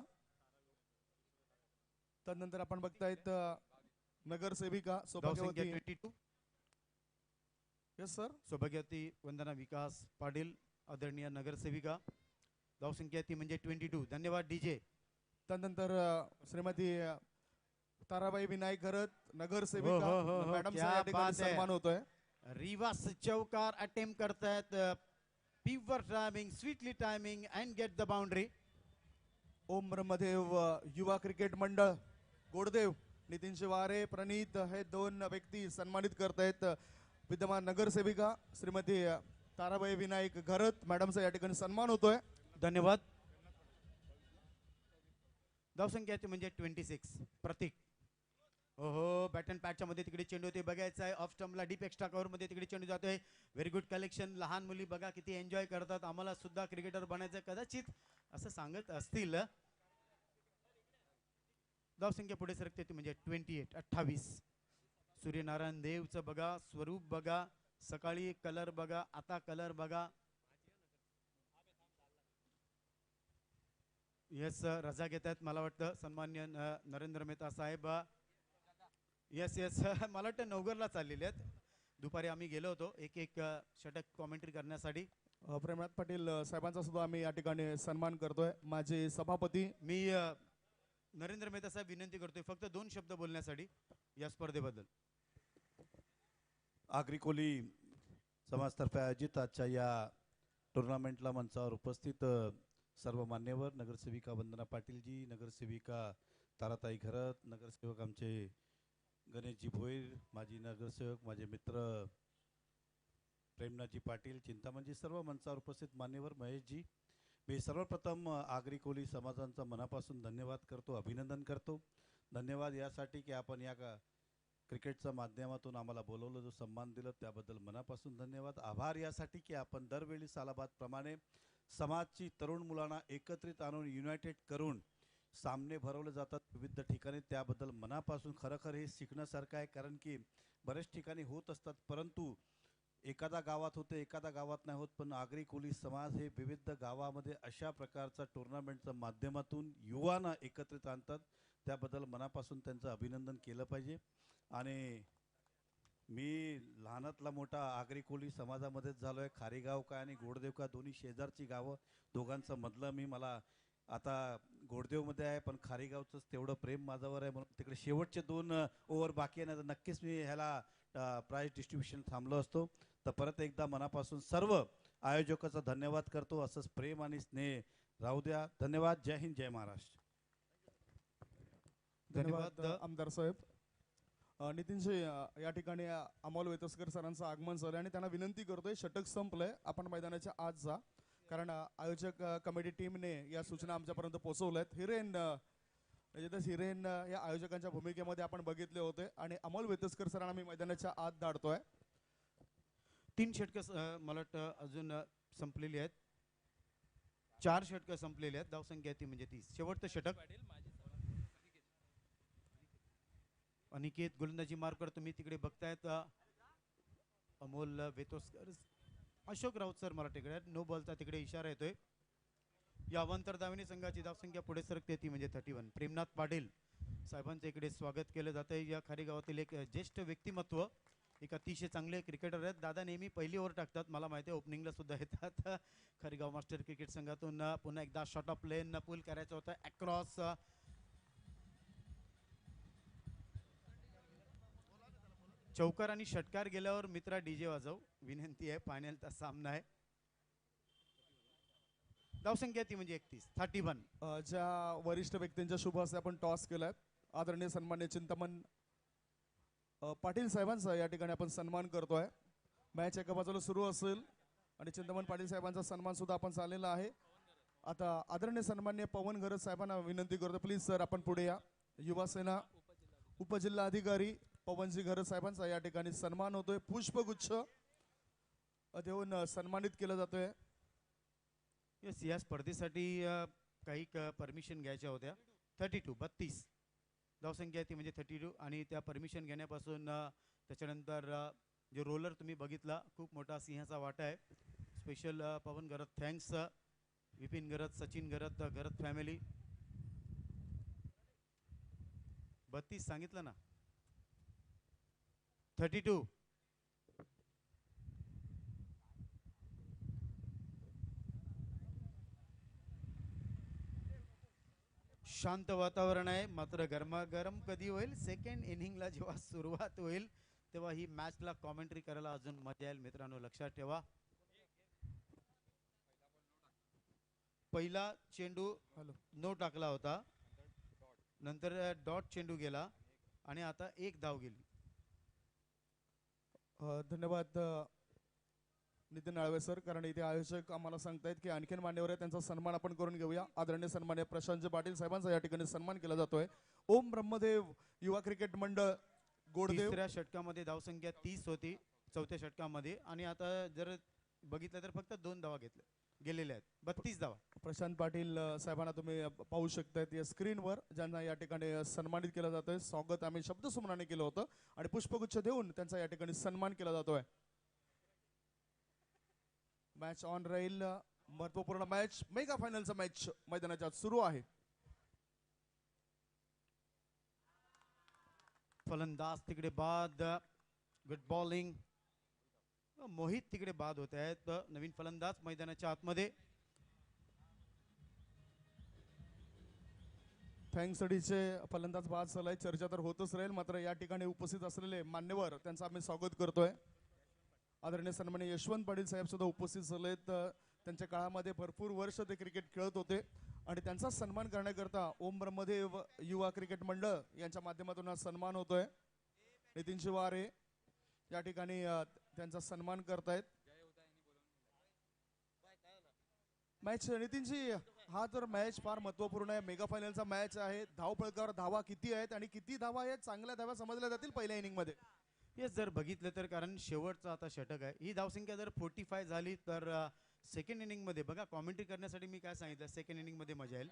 त्यानंतर आपण बघतायत नगरसेविका सौभाग्यवती. 22. Yes sir. सौभाग्यवती वंदना विकास पाटील आदरणीय नगरसेविका, धावसंख्या ती म्हणजे 22. धन्यवाद डीजे. त्यानंतर श्रीमती ताराबाई विनायक घरत हो, नगरसेविका हो, हो, हो, मॅडमचा क्या या ठिकाणी बात है. सन्मान होतोय. रिवास चौकार अटेम्प्ट करतायत. Pure timing, sweetly timing and get the boundary. Om Brahmadev युवा क्रिकेट मंडळ गोडदेव नितीन शिवारे प्रणित हे दोन व्यक्ती सन्मानित करतायत. विद्यमान नगरसेविका श्रीमती ताराबाई विनायक घरत मॅडमचा या ठिकाणी सन्मान होतोय. धन्यवाद. धावसंख्या ती म्हणजे 26. प्रतीक. ओहो, बॅटन पॅटच्या मध्ये तिकडे चेंडू होते, बघायचा आहे ऑफ स्टंपला डीप एक्स्ट्रा कव्हर मध्ये तिकडे चेंडू जातोय. Very good collection. लहान मुली बघा किती एन्जॉय करतात, आम्हाला सुद्धा क्रिकेटर बनायचं कदाचित असं सांगत असतील. धावसंख्या पुढे सरकते ती म्हणजे 28. सूर्यनारायण देवचं बघा, स्वरूप बघा, सकाळी कलर बघा, आता कलर बघा. येस, रजा घेत आहेत मला वाटतं सन्मान्य नरेंद्र मेहता साहेब. येस येस मला वाटतं नवगरला चाललेले आहेत. दुपारी आम्ही गेलो होतो एक षटक कॉमेंट्री करण्यासाठी. प्रेमनाथ पाटील साहेबांचा सुद्धा आम्ही या ठिकाणी सन्मान करतोय. माझे सभापती. मी नरेंद्र मेहता साहेब विनंती करतोय फक्त 2 शब्द बोलण्यासाठी या स्पर्धेबद्दल. आगरी कोली समाजतर्फे आयोजित आजच्या या टुर्नामेंटला मंचावर उपस्थित सर्व मान्यवर, नगरसेविका वंदना पाटीलजी, नगरसेविका ताराताई घरत, नगरसेवक आमचे गणेशजी भोईर, माजी नगरसेवक माझे मित्र प्रेमनाथजी पाटील, चिंतामणजी, सर्व मंचावर उपस्थित मान्यवर, महेशजी, मी सर्वप्रथम आगरी कोली समाजांचा मनापासून धन्यवाद करतो, अभिनंदन करतो. धन्यवाद यासाठी की आपण या क्रिकेटच्या माध्यमातून आम्हाला बोलवलं, जो सन्मान दिलं त्याबद्दल मनापासून धन्यवाद. आभार यासाठी की आपण दरवेळी सालाबादप्रमाणे समाजची तरुण मुलांना एकत्रित आणून युनायटेड करून सामने भरवले जातात विविध ठिकाणी, त्याबद्दल मनापासून खरोखर हे शिकण्यासारखं आहे. कारण की बरेच ठिकाणी होत असतात परंतु एखादा गावात होते एखादा गावात नाही होत, पण आगरी कोली समाज हे विविध गावामध्ये अशा प्रकारचा टुर्नामेंटच्या माध्यमातून युवांना एकत्रित आणतात, त्याबद्दल मनापासून त्यांचं अभिनंदन केलं पाहिजे. आणि मी लहानातला मोठा आगरी कोली समाजामध्येच झालो आहे. खारीगाव काय आणि गोडदेव का दोन्ही शेजारची गावं, दोघांचं मधलं मी मला आता गोडदेवमध्ये आहे, पण खारीगावचंच तेवढं प्रेम माझ्यावर आहे म्हणून तिकडे शेवटचे 2 ओव्हर बाकी आहे, ना तर नक्कीच मी ह्याला प्राइज डिस्ट्रीब्युशन थांबलो असतो. तर परत एकदा मनापासून सर्व आयोजकाचा धन्यवाद करतो. असंच प्रेम आणि स्नेह राहू द्या. धन्यवाद. जय हिंद, जय महाराष्ट्र. धन्यवाद आमदार साहेब. नितीनजी या ठिकाणी अमोल वेतसकर सरांचं आगमन झालं आणि त्यांना विनंती करतोय षटक संपलंय, आपण मैदानाच्या आत जा, कारण आयोजक कमिटी टीमने या सूचना आमच्यापर्यंत पोहोचवल्यात. हिरेन या आयोजकांच्या भूमिकेमध्ये आपण बघितले होते आणि अमोल वेतसकर सरांना मी मैदानाच्या आत धाडतोय. 3 षटकं मला वाटतं अजून संपलेली आहेत. 4 षटकं संपलेली आहेत. धावसंख्या ती म्हणजे 30. शेवटचं षटक अनिकेत गोलंदाजी मार्कर तुम्ही तिकडे बघतायत. अमोल वेतोस्कर, अशोक राऊत सर मराठीकडे आहेत. नो बॉलचा तिकडे इशारा येतोय. या अवांतर धावणी संघाची धावसंख्या पुढे सरकते ती म्हणजे 31. प्रेमनाथ पाटील साहेबांचं इकडे स्वागत केलं जातंय. या खारीगावातील एक ज्येष्ठ व्यक्तिमत्व, एक अतिशय चांगले क्रिकेटर आहेत. दादा नेहमी पहिली ओव्हर टाकतात, मला माहिती आहे ओपनिंगला सुद्धा येतात. खारीगाव मास्टर क्रिकेट संघातून पुन्हा एकदा शॉट ऑफ लेन पूल करायचं होतं अक्रॉस. चौकार आणि षटकार गेल्यावर मित्रा डीजे वाजव, विनंती आहे. फायनलचा सामना आहे. धावसंख्या ती म्हणजे 31. ज्या वरिष्ठ व्यक्तींच्या शुभ हस्ते आपण टॉस केलाय, आदरणीय सन्मान्य चिंतामण पाटील साहेबांचा या ठिकाणी आपण सन्मान करतोय. मॅच एका बाजूला सुरू असेल आणि चिंतामण पाटील साहेबांचा सन्मान सुद्धा आपण चाललेला आहे. आता आदरणीय सन्मान्य पवन घरत साहेबांना विनंती करतो, प्लीज सर आपण पुढे या. युवा सेना उपजिल्हा अधिकारी पवनजी घरत साहेबांचा या ठिकाणी सन्मान होतोय. पुष्पगुच्छ देऊन सन्मानित केलं जातोय. यस, या स्पर्धेसाठी काही परमिशन घ्यायच्या होत्या. 32 धावसंख्या ती म्हणजे 32 आणि त्या परमिशन घेण्यापासून त्याच्यानंतर जो रोलर तुम्ही बघितला, खूप मोठा सिंहाचा वाटा आहे. स्पेशल पवन घरत थँक्स. विपिन घरत, सचिन घरत, घरत फॅमिली. 32 सांगितलं ना. 32. शांत वातावरण आहे, मात्र गरमागरम कधी होईल? सेकंड इनिंगला जेव्हा सुरुवात होईल तेव्हा ही मॅचला कॉमेंट्री करायला अजून मजा येईल. मित्रांनो लक्षात ठेवा, पहिला चेंडू नो टाकला होता, नंतर डॉट चेंडू गेला आणि आता 1 धाव गेली. धन्यवाद नितीन नाळवे सर, कारण इथे आयोजक आम्हाला सांगतायत की आणखीन मान्यवर आहे, त्यांचा सन्मान आपण करून घेऊया. आदरणीय सन्मान्य प्रशांत पाटील साहेबांचा या ठिकाणी सन्मान केला जातोय. ओम ब्रह्मदेव युवा क्रिकेट मंडळ गोडदेव. तिसऱ्या षटकामध्ये धावसंख्या 30 होती, चौथ्या षटकामध्ये, आणि आता जर बघितलं तर फक्त 2 धावा गेलेल्या आहेत. 32 धावा. प्रशांत पाटील साहेबांना तुम्ही पाहू शकतायत या स्क्रीनवर, ज्यांना या ठिकाणी सन्मानित केलं जातोय. स्वागत आम्ही शब्दसुमनाने केलं होतं आणि पुष्पगुच्छ देऊन त्यांचा या ठिकाणी सन्मान केला जातोय. मॅच ऑन राहील. महत्वपूर्ण मॅच, मेगा फायनलचा मॅच मैदानाच्या आत सुरू आहे. फलंदाज तिकडे बाद, गुड बॉलिंग. मोहित तिकडे बाद होत आहेत. नवीन फलंदाज मैदानाच्या आतमध्ये. थँक्सडीचे फलंदाज बाद झालाय. चर्चा तर होतच राहील, मात्र या ठिकाणी उपस्थित असलेले मान्यवर त्यांचं आम्ही स्वागत करतोय. आदरणीय सन्माननीय यशवंत पाटील साहेब सुद्धा उपस्थित झालेत. त्यांच्या काळामध्ये भरपूर वर्ष ते क्रिकेट खेळत होते आणि त्यांचा सन्मान करण्याकरता ओम ब्रह्मदेव युवा क्रिकेट मंडळ यांच्या माध्यमातून हा सन्मान होतोय. नितीन शिवारे या ठिकाणी त्यांचा सन्मान करतायत. मॅच नितीनजी, हा तर मॅच फार महत्वपूर्ण आहे. मेगा फायनलचा मॅच आहे. धावफलकावर धावा किती आहेत आणि किती धावा आहेत चांगल्या धावा समजल्या जातील पहिल्या इनिंग मध्ये? येस, जर बघितलं तर, कारण शेवटचा आता षटक आहे, ही धावसंख्या जर 45 झाली तर सेकंड इनिंग मध्ये बघा, कॉमेंट्री करण्यासाठी मी काय सांगितलं, सेकंड इनिंग मध्ये मजा येईल.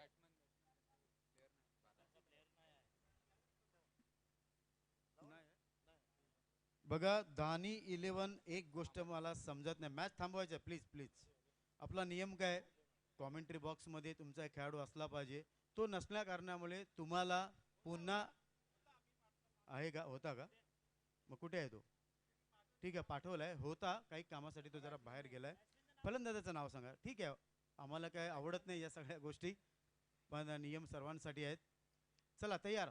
बघा दानी 11, एक गोष्ट मला समजत नाही, मॅच थांबवायचं प्लीज प्लीज. आपला नियम काय, कॉमेंट्री बॉक्स मध्ये तुमचा एक खेळाडू असला पाहिजे. तो नसल्या कारणामुळे तुम्हाला पुन्हा आहे का, होता का, मग कुठे आहे तो? ठीक आहे, पाठवलाय, होता काही कामासाठी, तो जरा बाहेर गेलाय. फलंदाजाचं नाव सांगा. ठीक आहे, आम्हाला काय आवडत नाही या सगळ्या गोष्टी, पण नियम सर्वांसाठी आहेत. चला तयार,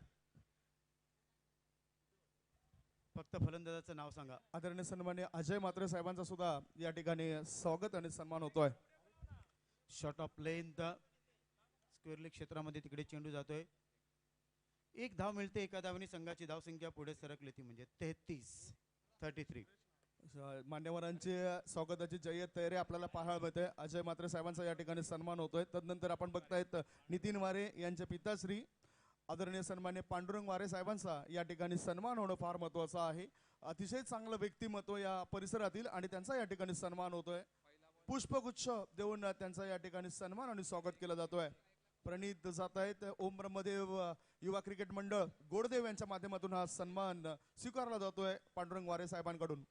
फक्त फलंदाजाचं नाव सांगा. आदरणीय सन्माननीय अजय म्हात्रे साहेबांचा सुद्धा या ठिकाणी स्वागत आणि सन्मान होतोय. Shot of length, square leg क्षेत्रामध्ये तिकडे चेंडू जातोय. एक धाव मिळते एका धावाने संघाची धावसंख्या पुढे सरकली ती म्हणजे 33. मान्यवरांचे स्वागताची जय्यत तयारी आपल्याला पाहायला मिळते. अजय म्हात्रे साहेबांचा या ठिकाणी सन्मान होतोय. तदनंतर आपण बघतायत नितीन वारे यांचे पिताश्री आदरणीय सन्मान्य पांडुरंग वारे साहेबांचा या ठिकाणी सन्मान होणं फार महत्वाचं आहे. अतिशय चांगलं व्यक्तिमत्व या परिसरातील आणि त्यांचा या ठिकाणी सन्मान होतोय. पुष्पगुच्छ देऊन त्यांचा या ठिकाणी सन्मान आणि स्वागत केलं जातोय. प्रणित जात आहेत ओम ब्रह्मदेव युवा क्रिकेट मंडळ गोडदेव यांच्या माध्यमातून हा सन्मान स्वीकारला जातोय पांडुरंग वारे साहेबांकडून.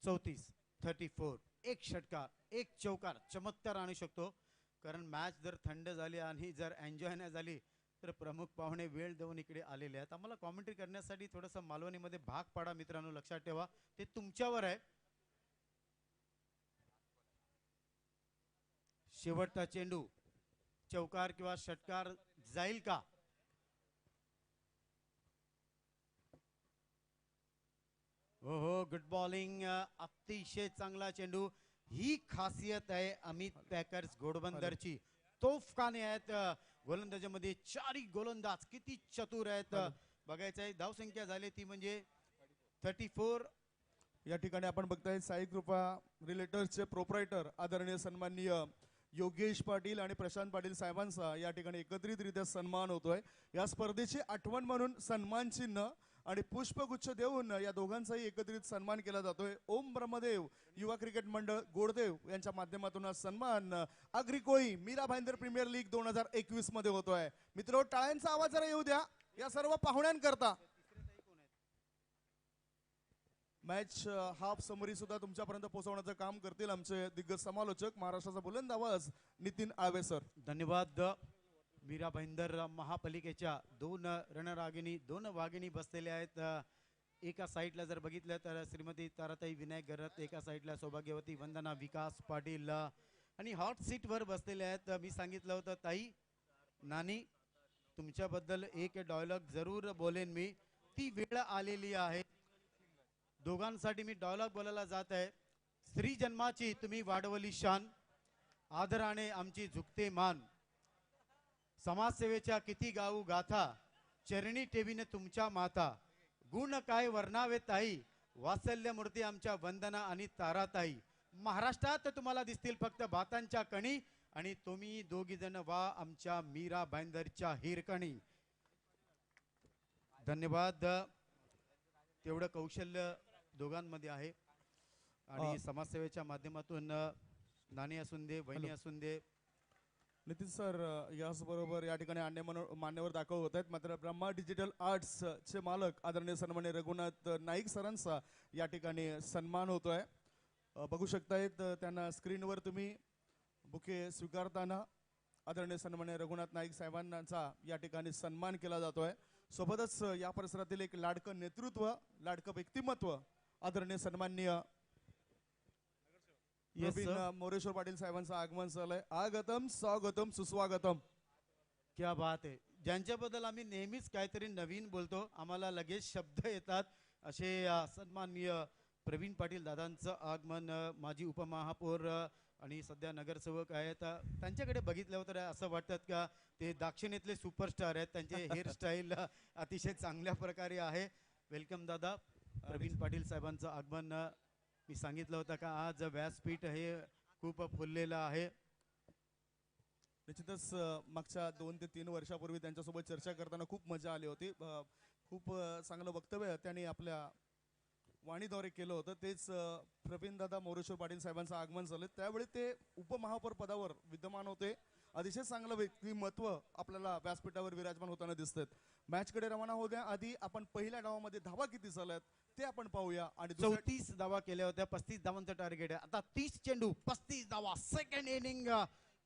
चौतीस 34. एक षटकार एक चौकार चमत्कार आणू शकतो. कारण मॅच जर थंड झाली आणि जर एन्जॉय नाही झाली तर प्रमुख पाहुणे वेळ देऊन इकडे आलेले आहेत. आम्हाला कॉमेंट्री करण्यासाठी थोडंसं मालवणीमध्ये भाग पाडा मित्रांनो. लक्षात ठेवा ते तुमच्यावर आहे. शेवटचा चेंडू चौकार किंवा षटकार जाईल का? हो हो गुड बॉलिंग. अतिशय चांगला चेंडू. ही खासियत आहे अमित पॅकर्स घोडबंदरची. तोफखाने आहेत गोलंदाजामध्ये. चारही गोलंदाज किती चतुर आहेत बघायचं आहे. धावसंख्या झाली ती म्हणजे 34. या ठिकाणी आपण बघताय साई कृपा रिलेटर्सचे प्रोप्रायटर आदरणीय सन्माननीय योगेश पाटील आणि प्रशांत पाटील साहेबांचा या ठिकाणी एकत्रितरित्या सन्मान होतोय. या स्पर्धेची आठवण म्हणून सन्मान चिन्ह आणि पुष्पगुच्छ देऊन या दोघांचाही एकत्रित सन्मान केला जातोय. ओम ब्रह्मदेव युवा क्रिकेट मंडळ गोडदेव यांच्या माध्यमातून हा सन्मान अग्रिकोळी मीरा भाईंदर प्रीमियर लीग 2021 मध्ये होतोय. मित्र टाळ्यांचा आवाज जरा येऊ द्या या सर्व पाहुण्यांकरता. मॅच हाफ समरी सुद्धा तुमच्यापर्यंत पोहोचवण्याचं काम करतील आमचे दिग्गज समालोचक महाराष्ट्राचा बुलंद आवाज नितीन आळवे सर. धन्यवाद. मीरा भाईंदर महापालिकेच्या 2 रणरागिणी 2 वाघिणी बसलेल्या आहेत. एका साईडला जर बघितलं तर श्रीमती ताराताई विनायक गरत, एका साईडला सौभाग्यवती वंदना विकास पाटील आणि हॉट सीट वर बसलेले आहेत. मी सांगितलं होतं ताई नानी तुमच्याबद्दल एक डायलॉग जरूर बोलेन मी. ती वेळ आलेली आहे. दोघांसाठी मी डायलॉग बोलायला जात आहे. स्त्री जन्माची तुम्ही वाढवली शान, आदराने आमची झुकते मान. समाजसेवेच्या किती गाऊ गाथा, चरणी ठेवीने तुमच्या माता. गुण काय वर्णावे ताई, वात्सल्य मूर्ती आमच्या वंदना आणि ताराताई. महाराष्ट्रात तुम्हाला दिसतील फक्त भातांच्या कणी आणि तुम्ही दोघी जण वा आमच्या मीरा भाईंदरच्या हिरकणी. धन्यवाद. तेवढं कौशल्य दोघांमध्ये आहे आणि समाजसेवेच्या माध्यमातून नाणी असून दे वहिनी असून दे. नितीन सर याचबरोबर या ठिकाणी मान्यवर दाखल होत आहेत. मात्र ब्रह्मा डिजिटल आर्ट्स चे मालक आदरणीय सन्मान्य रघुनाथ नाईक सरांचा या ठिकाणी सन्मान होतोय. बघू शकतायत त्यांना स्क्रीनवर तुम्ही बुके स्वीकारताना आदरणीय सन्मान्य रघुनाथ नाईक साहेबांचा या ठिकाणी सन्मान केला जातोय. सोबतच या परिसरातील एक लाडकं नेतृत्व लाडकं व्यक्तिमत्व आदरणीय सन्माननीय प्रवीण मोरेश्वर पाटील साहेबांचं आगमन झालंय. आगतम स्वागतम सुस्वागतम. क्या बात आहे. ज्यांच्याबद्दल आम्ही नेहमीच काहीतरी नवीन बोलतो, आम्हाला लगेच शब्द येतात असे सन्माननीय प्रवीण पाटील दादांचं आगमन. माजी उपमहापौर आणि सध्या नगरसेवक आहेत. त्यांच्याकडे बघितलं तर असं वाटतात का ते दाक्षिणेतले सुपरस्टार आहेत. त्यांचे हेअरस्टाईल अतिशय चांगल्या प्रकारे आहे. वेलकम दादा. प्रवीण पाटील साहेबांचं आगमन. मी सांगितलं होतं का आज व्यासपीठ हे खूप फुललेलं आहे. निश्चितच मागच्या 2 ते 3 वर्षापूर्वी त्यांच्यासोबत चर्चा करताना खूप मजा आली होती. खूप चांगलं वक्तव्य त्यांनी आपल्या वाणीद्वारे केलं होतं. तेच प्रवीण दादा मोरेश्वर पाटील साहेबांचं आगमन झालं. त्यावेळी ते उपमहापौर पदावर विद्यमान होते. अतिशय चांगलं व्यक्तिमत्व आपल्याला व्यासपीठावर विराजमान होताना दिसतात. मॅचकडे रवाना होत्या आधी आपण पहिल्या डावामध्ये धावा किती झाल्यात ते आपण पाहूया. आणि 34 धावा केल्या होत्या. 35 धावांचं टार्गेट आहे. आता 30 चेंडू 35 धावा. सेकंड इनिंग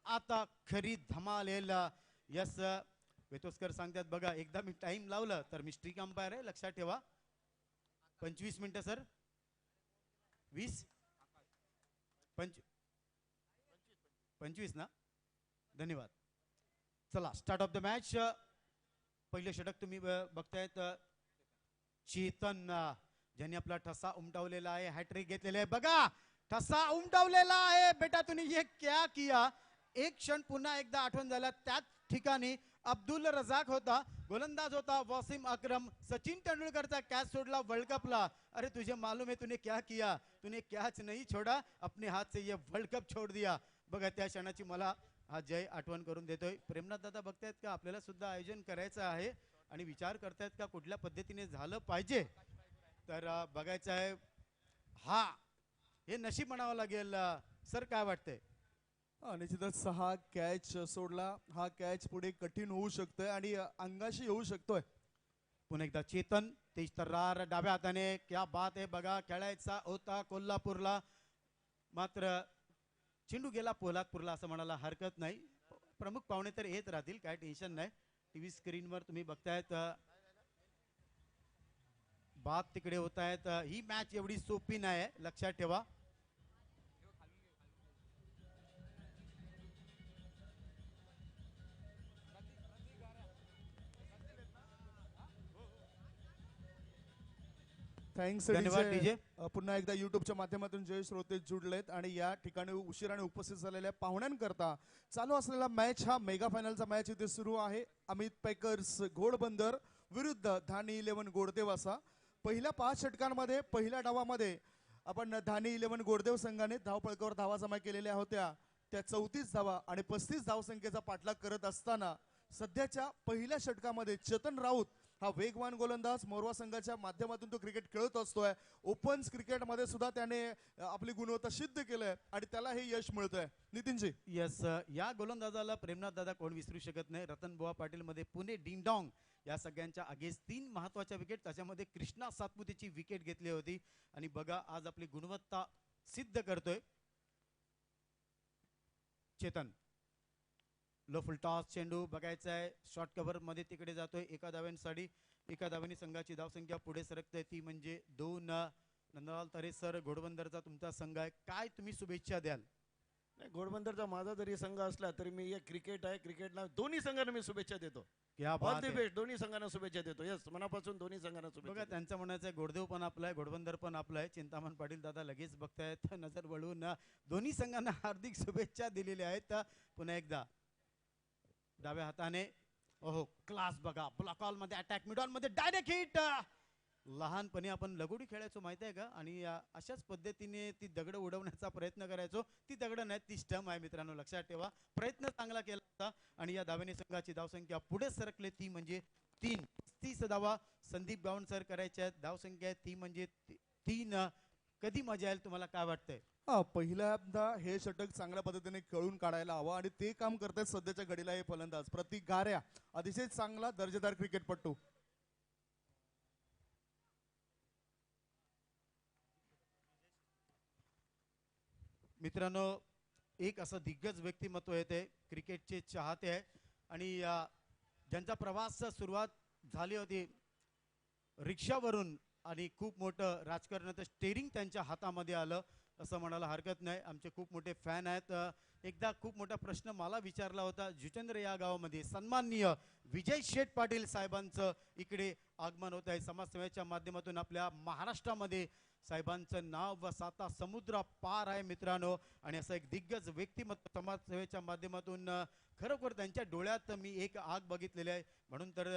आता खरी धमाल येईल. यस वेतोस्कर सांगतात बघा एकदा मी टाइम लावलं तर मी स्ट्रिक अंपायर आहे लक्षात ठेवा. 25 मिनिटं सर. 20 25 ना. धन्यवाद. चला स्टार्ट ऑफ द मॅच. पहिले षटक तुम्ही बघतायत. चेतन ज्यांनी आपला ठसा उमटवलेला आहे, हॅट्रिक घेतलेले आहे. बघा ठसा उमटवलेला आहे. बेटा तुम्ही ये क्या किया. एक क्षण पुन्हा एकदा आठवण झाला, त्याच ठिकाणी अब्दुल रजाक होता, गोलंदाज होता वसीम अकरम. सचिन तेंदुलकरचा कॅच सोडला वर्ल्ड कपला. अरे तुझे मालूम है तूने क्या किया, तूने कॅच नहीं छोड़ा, अपने हाथ से ये वर्ल्ड कप छोड़ दिया. बघा त्या क्षणाची मला हा जय आठवण करून देतोय. प्रेमनाथ दादा बघतायत का, आपल्याला सुद्धा आयोजन करायचं आहे आणि विचार करतायत का कुठल्या पद्धतीने झालं पाहिजे. तर बघायचं आहे. हा हे नशीब म्हणावं लागेल. सर काय वाटतंय. निश्चितच 6 कॅच सोडला. हा कॅच पुढे कठीण होऊ शकतोय आणि अंगाशी येऊ शकतोय. पुन्हा एकदा चेतन तेज तर्रार डाव्या हाताने. क्या बात आहे. बघा खेळायचा होता कोल्हापूरला, मात्र चेंडू गेला पोलादपूरला असं म्हणायला हरकत नाही. प्रमुख पाहुणे तर येत राहतील, काय टेन्शन नाही. टीव्ही स्क्रीनवर तुम्ही बघतायत बात तिकडे होत आहेत. ही मॅच एवढी सोपी नाही, लक्षात ठेवा. थँक्स धन्यवाद डीजे. पुन्हा एकदा युट्यूबच्या माध्यमातून जे श्रोते जुडलेत आणि या ठिकाणी उशिराने उपस्थित झालेल्या पाहुण्यांकरता चालू असलेला मॅच हा मेगा फायनलचा मॅच इथे सुरू आहे. अमित पैकर्स घोडबंदर विरुद्ध धानी 11 गोडदेव असा. पहिल्या 5 षटकांमध्ये पहिल्या डावामध्ये आपण धानी 11 गोडदेव संघाने धावपळकावर धावा जमा केलेल्या होत्या. त्या 34 धावा आणि 35 धावसंख्येचा पाठलाग करत असताना सध्याच्या पहिल्या षटकामध्ये चेतन राऊत हा वेगवान गोलंदाज मोरवा संघाच्या माध्यमातून तो क्रिकेट खेळत असतोय. ओपन क्रिकेटमध्ये सुद्धा त्याने आपली गुणवत्ता सिद्ध केलंय आणि त्याला हे यश मिळतंय. नितीनजी. यस, या गोलंदाजाला प्रेमनाथ दादा कोण विसरू शकत नाही. रतन बुवा पाटील मध्ये पुणे डिंगडॉंग या सगळ्यांच्या आगेस 3 महत्वाच्या विकेट, त्याच्यामध्ये कृष्णा सातपुतेची विकेट घेतली होती. आणि बघा आज आपली गुणवत्ता सिद्ध करतोय चेतन. लो फुल टॉस चेंडू बघायचा आहे. शॉर्ट कव्हर मध्ये तिकडे जातोय. एका धाव्यांसाठी एका धाव्याने संघाची धावसंख्या पुढे सरकते, ती म्हणजे 2. नंदलाल तरे सर, घोडबंदरचा तुमचा संघ आहे, काय तुम्ही शुभेच्छा द्याल. नाही, घोडबंदरचा माझा जरी संघ असला तरी मी एक क्रिकेट आहे, क्रिकेटला दोन्ही संघांना मी शुभेच्छा देतो. क्या ऑल बात दी आहे. बेस्ट. दोन्ही संघांना शुभेच्छा देतो. यस, मनापासून दोन्ही संघांना बघा शुभेच्छा. त्यांचं म्हणायचं आहे घोडदेव पण आपला आहे, घोडबंदर पण आपला आहे. चिंतामण पाटील दादा लगेच बघतायत नजर वळून. दोन्ही संघांना हार्दिक शुभेच्छा दिलेल्या आहेत. पुन्हा एकदा डाव्या हाताने. ओहो क्लास बघा. ब्लॉक ऑल मध्ये अटॅक, मिड ऑन मध्ये डायरेक्ट हिट. लहानपणी आपण लगोडी खेळायचो माहिती आहे का, आणि अशाच पद्धतीने ती दगड उडवण्याचा प्रयत्न करायचो. ती दगड नाही, ती स्टंप आहे मित्रांनो, लक्षात ठेवा. प्रयत्न चांगला केला होता आणि या धाव्याने संघाची धावसंख्या पुढे सरकले, ती म्हणजे 3. 30 धावा संदीप गावंड सर करायच्या आहेत. धावसंख्या ती म्हणजे 3. कधी मजा येईल तुम्हाला, काय वाटतंय. पहिल्यांदा हे षटक चांगल्या पद्धतीने खेळून काढायला हवं आणि ते काम करतायत सध्याच्या घडीला हे फलंदाज प्रतीक गाऱ्या. अतिशय चांगला दर्जेदार क्रिकेटपटू. मित्रांनो एक असं दिग्गज व्यक्तिमत्व आहे, ते क्रिकेटचे चाहते आहे आणि ज्यांचा प्रवास सुरुवात झाली होती रिक्षावरून आणि खूप मोठं राजकारणाचं स्टेरिंग त्यांच्या हातामध्ये आलं असं म्हणायला हरकत नाही. आमचे खूप मोठे फॅन आहेत. एकदा खूप मोठा प्रश्न मला विचारला होता. जुचंद्र या गावामध्ये सन्माननीय विजय शेठ पाटील साहेबांचं इकडे आगमन होत आहे. समाजसेवेच्या माध्यमातून आपल्या महाराष्ट्रामध्ये साहेबांचं नाव व साता समुद्र पार आहे मित्रांनो. आणि असं एक दिग्गज व्यक्तिमत्व समाजसेवेच्या माध्यमातून खरोखर त्यांच्या डोळ्यात मी एक आग बघितलेली आहे. म्हणून तर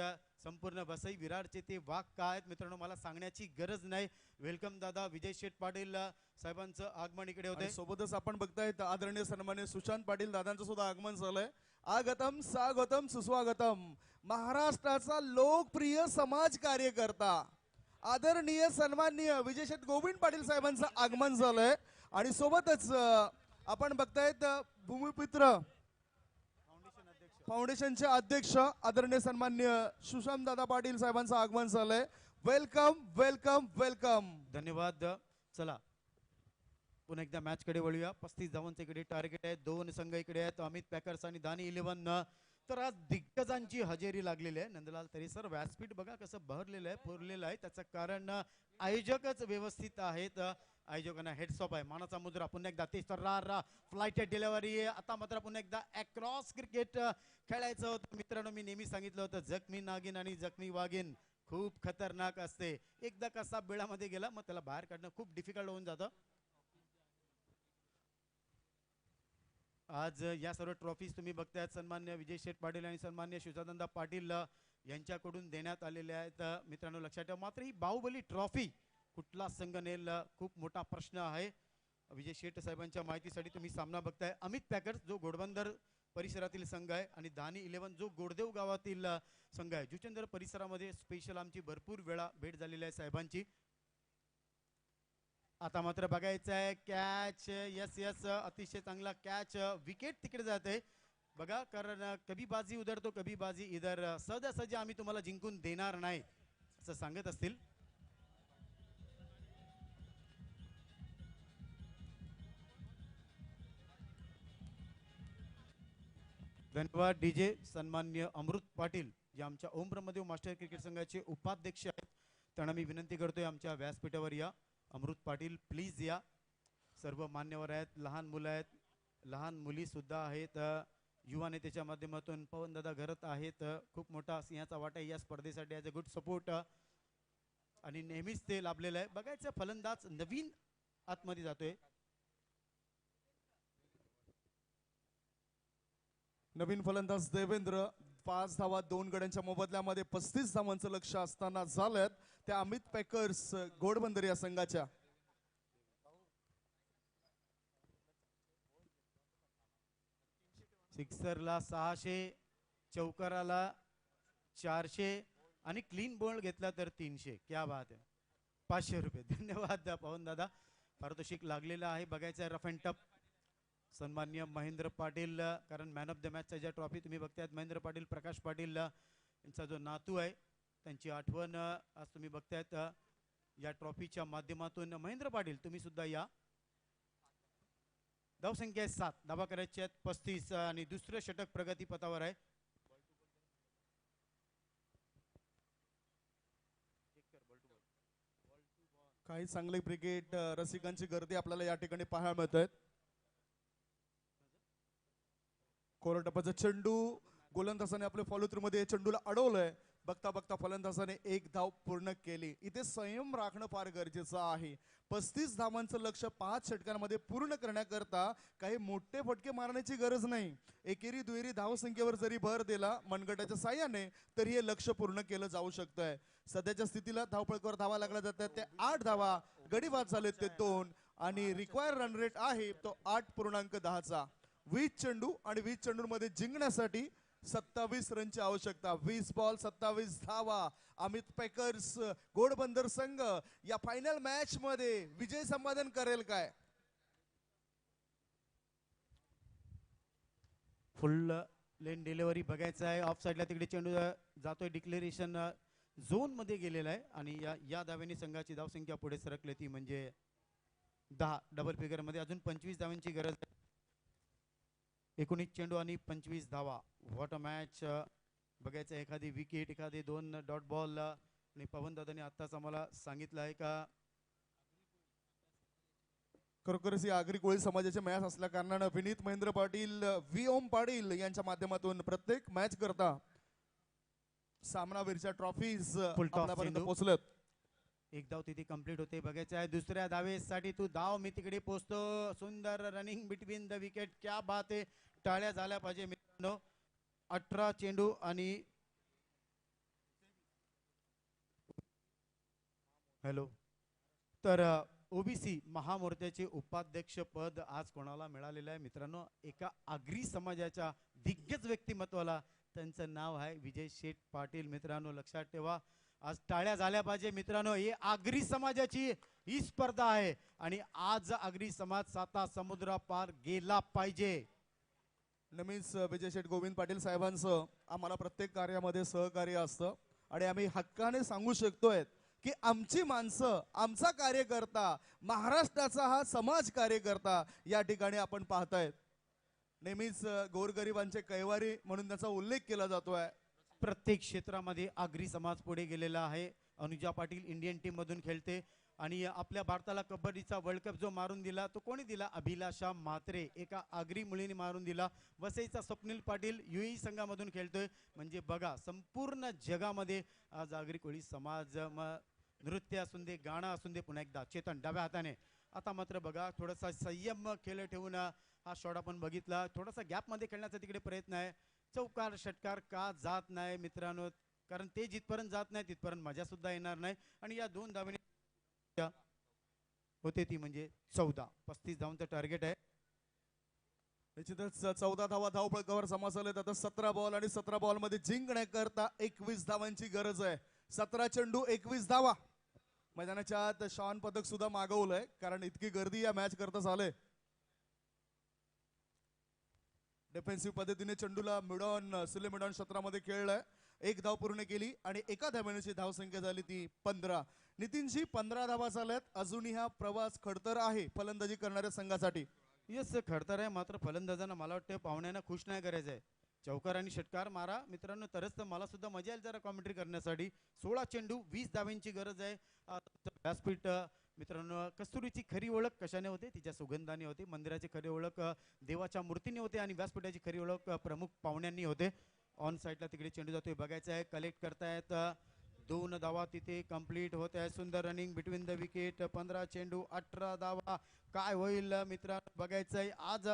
संपूर्ण वसई विरारचे ते वाघ काय आहेत मित्रांनो, मला सांगण्याची गरज नाही. वेलकम दादा. विजय शेठ पाटील साहेबांचं आगमन इकडे होते. सोबतच आपण बघतायत आदरणीय सन्मान्य सुशांत पाटील दादांचं सुद्धा आगमन झालंय. आगतम स्वागतम सुस्वागतम. महाराष्ट्राचा लोकप्रिय समाज कार्यकर्ता आदरणीय सन्माननीय विजय शेठ गोविंद पाटील साहेबांचं आगमन झालंय. आणि सोबतच आपण बघतायत भूमिपुत्र फाउंडेशनचे अध्यक्ष आदरणीय सन्माननीय सुशांत दादा पाटील साहेबांचं आगमन झालंय. Welcome welcome welcome. धन्यवाद. चला पुन्हा एकदा मॅच कडे वळूया. 35 धावांचे इकडे टार्गेट आहे. 2 संघ इकडे आहेत, अमित पॅकर्स आणि दानी 11. तर आज दिग्गजांची हजेरी लागलेली आहे. नंदलाल तरी सर व्यासपीठ बघा कसं बहरलेलं आहे, पुरलेलं आहे. त्याचं कारण आयोजकच व्यवस्थित आहेत. आयोजकांना हेड्स ऑफ आहे. मानाचा मुद्रा. पुन्हा एकदा तेज तर्रार फ्लाइट डिलिव्हरी. आता मात्र पुन्हा एकदा अक्रॉस क्रिकेट खेळायचं होतं मित्रांनो. मी नेहमी सांगितलं होतं जखमी नागिन आणि जखमी वागिन खूप खतरनाक असते. एकदा कसा बिळामध्ये गेला मग त्याला बाहेर काढणं खूप डिफिकल्ट होऊन जातं. आज या सर्व ट्रॉफीज तुम्ही बघताय सन्मान्य विजय शेठ पाटील आणि सन्मान्य शिवदादा पाटील यांच्याकडून देण्यात आलेल्या आहेत. मित्रांनो लक्षात ठेवा, मात्र ही बाहुबली ट्रॉफी कुठला संघ नेल खूप मोठा प्रश्न आहे. विजय शेठ साहेबांच्या माहितीसाठी तुम्ही सामना बघताय. अमित पॅकर्स जो घोडबंदर परिसरातील संघ आहे आणि दानी 11 जो गोडदेव गावातील संघ आहे. जुचंदर परिसरामध्ये स्पेशल आमची भरपूर वेळा भेट झालेली आहे साहेबांची. आता मात्र बघायचं आहे कॅच. यस यस, अतिशय चांगला कॅच. विकेट तिकडे जाते बघा, कारण कभी बाजी उधर तो कभी बाजी इधर. सहजासहजी आम्ही तुम्हाला जिंकून देणार नाही असं सांगत असतील. धन्यवाद डीजे. सन्मान्य अमृत पाटील जे आमच्या ओम ब्रह्मदेव मास्टर क्रिकेट संघाचे उपाध्यक्ष आहेत, त्यांना मी विनंती करतोय आमच्या व्यासपीठावर या. अमृत पाटील प्लीज या. सर्व मान्यवर आहेत, लहान मुलं आहेत, लहान मुली सुद्धा आहेत. युवा नेत्याच्या माध्यमातून पवनदादा घरत आहेत. खूप मोठा सिंहाचा वाटा या स्पर्धेसाठी ॲज अ गुड सपोर्ट आणि नेहमीच ते लाभलेलं आहे. बघायचं फलंदाज नवीन आतमध्ये जातोय. नवीन फलंदाज देवेंद्र. 5 धावा 2 गड्यांच्या मोबदल्यामध्ये 35 धावांचं लक्ष असताना झाल्यात त्या अमित पॅकर्स घोडबंदर या संघाच्या. सिक्सरला 600, चौकाराला 400 आणि क्लीन बॉल घेतला तर 300. क्या बात आहे. 500 रुपये. धन्यवाद पवन दादा, पारितोषिक लागलेलं आहे. बघायचं आहे रफ अँड टफ. सन्मान्य महेंद्र पाटील, कारण मॅन ऑफ द मॅचच्या ज्या ट्रॉफी तुम्ही बघतायत महेंद्र पाटील प्रकाश पाटील यांचा जो नातू आहे त्यांची आठवण आज तुम्ही बघतायत या ट्रॉफीच्या माध्यमातून. महेंद्र पाटील तुम्ही सुद्धा या. धावसंख्या 7, धावा करायच्या आहेत 35 आणि दुसरं षटक प्रगतीपथावर आहे. काही चांगले क्रिकेट रसिकांची गर्दी आपल्याला या ठिकाणी पाहायला मिळत आहेत. कोरटप्पाचा चेंडू गोलंदाजाने आपल्या फॉलो थ्रू मध्ये चेंडूला अडवलंय. बघता बघता फलंदाजाने 1 धाव पूर्ण केली. इथे संयम राखणं फार गरजेचं आहे. 35 धावांचं लक्ष्य 5 षटकांमध्ये पूर्ण करण्याकरता काही मोठे फटके मारण्याची गरज नाही. एकेरी दुहेरी धावसंख्येवर जरी भर दिला मनगटाच्या साह्याने तरी हे लक्ष्य पूर्ण केलं जाऊ शकतंय. सध्याच्या स्थितीला धावपळकावर धावा लागल्या जातात ते 8 धावा, गडी बाद झाले ते 2 आणि रिक्वायर रन रेट आहे तो 8.10चा. 20 चेंडू आणि 20 चेंडूंमध्ये जिंकण्यासाठी 27 रनची आवश्यकता. 20 बॉल 27 धावा. अमित पॅकर्स घोडबंदर संघ या फायनल मॅच मध्ये विजय संपादन करेल काय? फुल लेन डिलिव्हरी बघायचं आहे. ऑफ साईडला तिकडे चेंडू जातोय. डिक्लेरेशन झोन मध्ये गेलेला आहे आणि या धाव्याने संघाची धावसंख्या पुढे सरकली ती म्हणजे 10 डबल फिगर मध्ये. अजून 25 धावांची गरज आहे. 19 चेंडू आणि 25 धावा. What a match. बघायचं एखादी विकेट, एखादी 2 डॉट बॉल. आणि पवन दादाने आत्ताच आम्हाला सांगितलं आहे का खरोखरच ही आगरी कोळी समाजाचे मॅच असल्या कारणानं विनीत महेंद्र पाटील, व्ही ओम पाटील यांच्या माध्यमातून प्रत्येक मॅच करता सामनावीरच्या ट्रॉफीज आपल्यापर्यंत पोहोचल्यात. एक धाव तिथे कंप्लीट होते. बघायचं आहे दुसऱ्या धावेसाठी तू धाव मी तिकडे पोहोचतो. सुंदर रनिंग बिटवीन द विकेट. क्या बात आहे. टाळ्या झाल्या पाहिजे मित्रांनो. 18 चेंडू आणि हॅलो. तर ओबीसी महामोर्चाचे उपाध्यक्ष पद आज कोणाला मिळालेलं आहे मित्रांनो? एका आगरी समाजाच्या दिग्गज व्यक्तिमत्वाला. त्यांचं नाव आहे विजय शेठ पाटील. मित्रांनो लक्षात ठेवा, आज टाळ्या झाल्या पाहिजे मित्रांनो. ही आगरी समाजाची ही स्पर्धा आहे आणि आज आगरी समाज 7 समुद्र पार गेला पाहिजे. नेहमीच विजय शेठ गोविंद पाटील साहेबांचं आम्हाला प्रत्येक कार्यामध्ये सहकार्य असतं आणि आम्ही हक्काने सांगू शकतोय की आमची माणसं, आमचा कार्यकर्ता, महाराष्ट्राचा हा समाज कार्यकर्ता या ठिकाणी आपण पाहतायत. नेहमीच गोरगरिबांचे कैवारी म्हणून त्याचा उल्लेख केला जातोय. प्रत्येक क्षेत्रामध्ये आगरी समाज पुढे गेलेला आहे. अनुजा पाटील इंडियन टीम मधून खेळते आणि आपल्या भारताला कबड्डीचा वर्ल्ड कप जो मारून दिला तो कोणी दिला? अभिलाषा म्हात्रे एका आगरी मुलीने मारून दिला. वसईचा स्वप्नील पाटील युई संघामधून खेळतोय. म्हणजे बघा संपूर्ण जगामध्ये आज आगरी कोळी समाज नृत्य असून दे, गाणं असून दे. पुन्हा एकदा चेतन डाव्या हाताने. आता मात्र बघा थोडासा संयम खेळ ठेवून हा शॉट आपण बघितला. थोडासा गॅप मध्ये खेळण्याचा तिकडे प्रयत्न आहे. चौकार षटकार का जात नाही मित्रांनो? कारण ते जिथपर्यंत जात नाही तिथपर्यंत मजा सुद्धा येणार नाही. आणि या 2 धावांनी होते ती म्हणजे 14. 35 धावांचं टार्गेट आहे. निश्चितच 14 धावा धावपळकावर समासलेत. आता 17 बॉल आणि 17 बॉल मध्ये जिंकण्याकरता 21 धावांची गरज आहे. 17 चेंडू 21 धावा. मैदानाच्या आत शॉन पदक सुद्धा मागवलंय कारण इतकी गर्दी या मॅच करता झाले. डिफेन्सिव्ह पद्धतीने चेंडूला मिडॉन सुले मिडॉन क्षेत्रामध्ये खेळलाय. 1 धाव पूर्ण केली आणि एका धावेची धावसंख्या झाली ती 15. नितीनजी 15 धावा झाल्यात. अजूनही हा प्रवास खडतर आहे फलंदाजी करणाऱ्या संघासाठी. येस खडतर आहे. मात्र फलंदाजांना मला वाटतं पाहुण्यांना खुश नाही करायचं आहे. चौकार आणि षटकार मारा मित्रांनो, तरच तर मला सुद्धा मजा येईल जरा कॉमेंट्री करण्यासाठी. 16 चेंडू 20 धावांची गरज आहे. व्यासपीठ मित्रांनो, कस्तुरीची खरी ओळख कशाने होते? तिच्या सुगंधाने होते. मंदिराची खरी ओळख देवाच्या मूर्तीने होते आणि व्यासपीठाची खरी ओळख प्रमुख पाहुण्यांनी होते. ऑन साईडला तिकडे चेंडू जातोय बघायचा आहे. कलेक्ट करतायत. 2 धावा तिथे कंप्लीट होत आहे. सुंदर रनिंग बिटवीन द विकेट. 15 चेंडू 18 धावा. काय होईल मित्रांनो बघायचं आहे. आज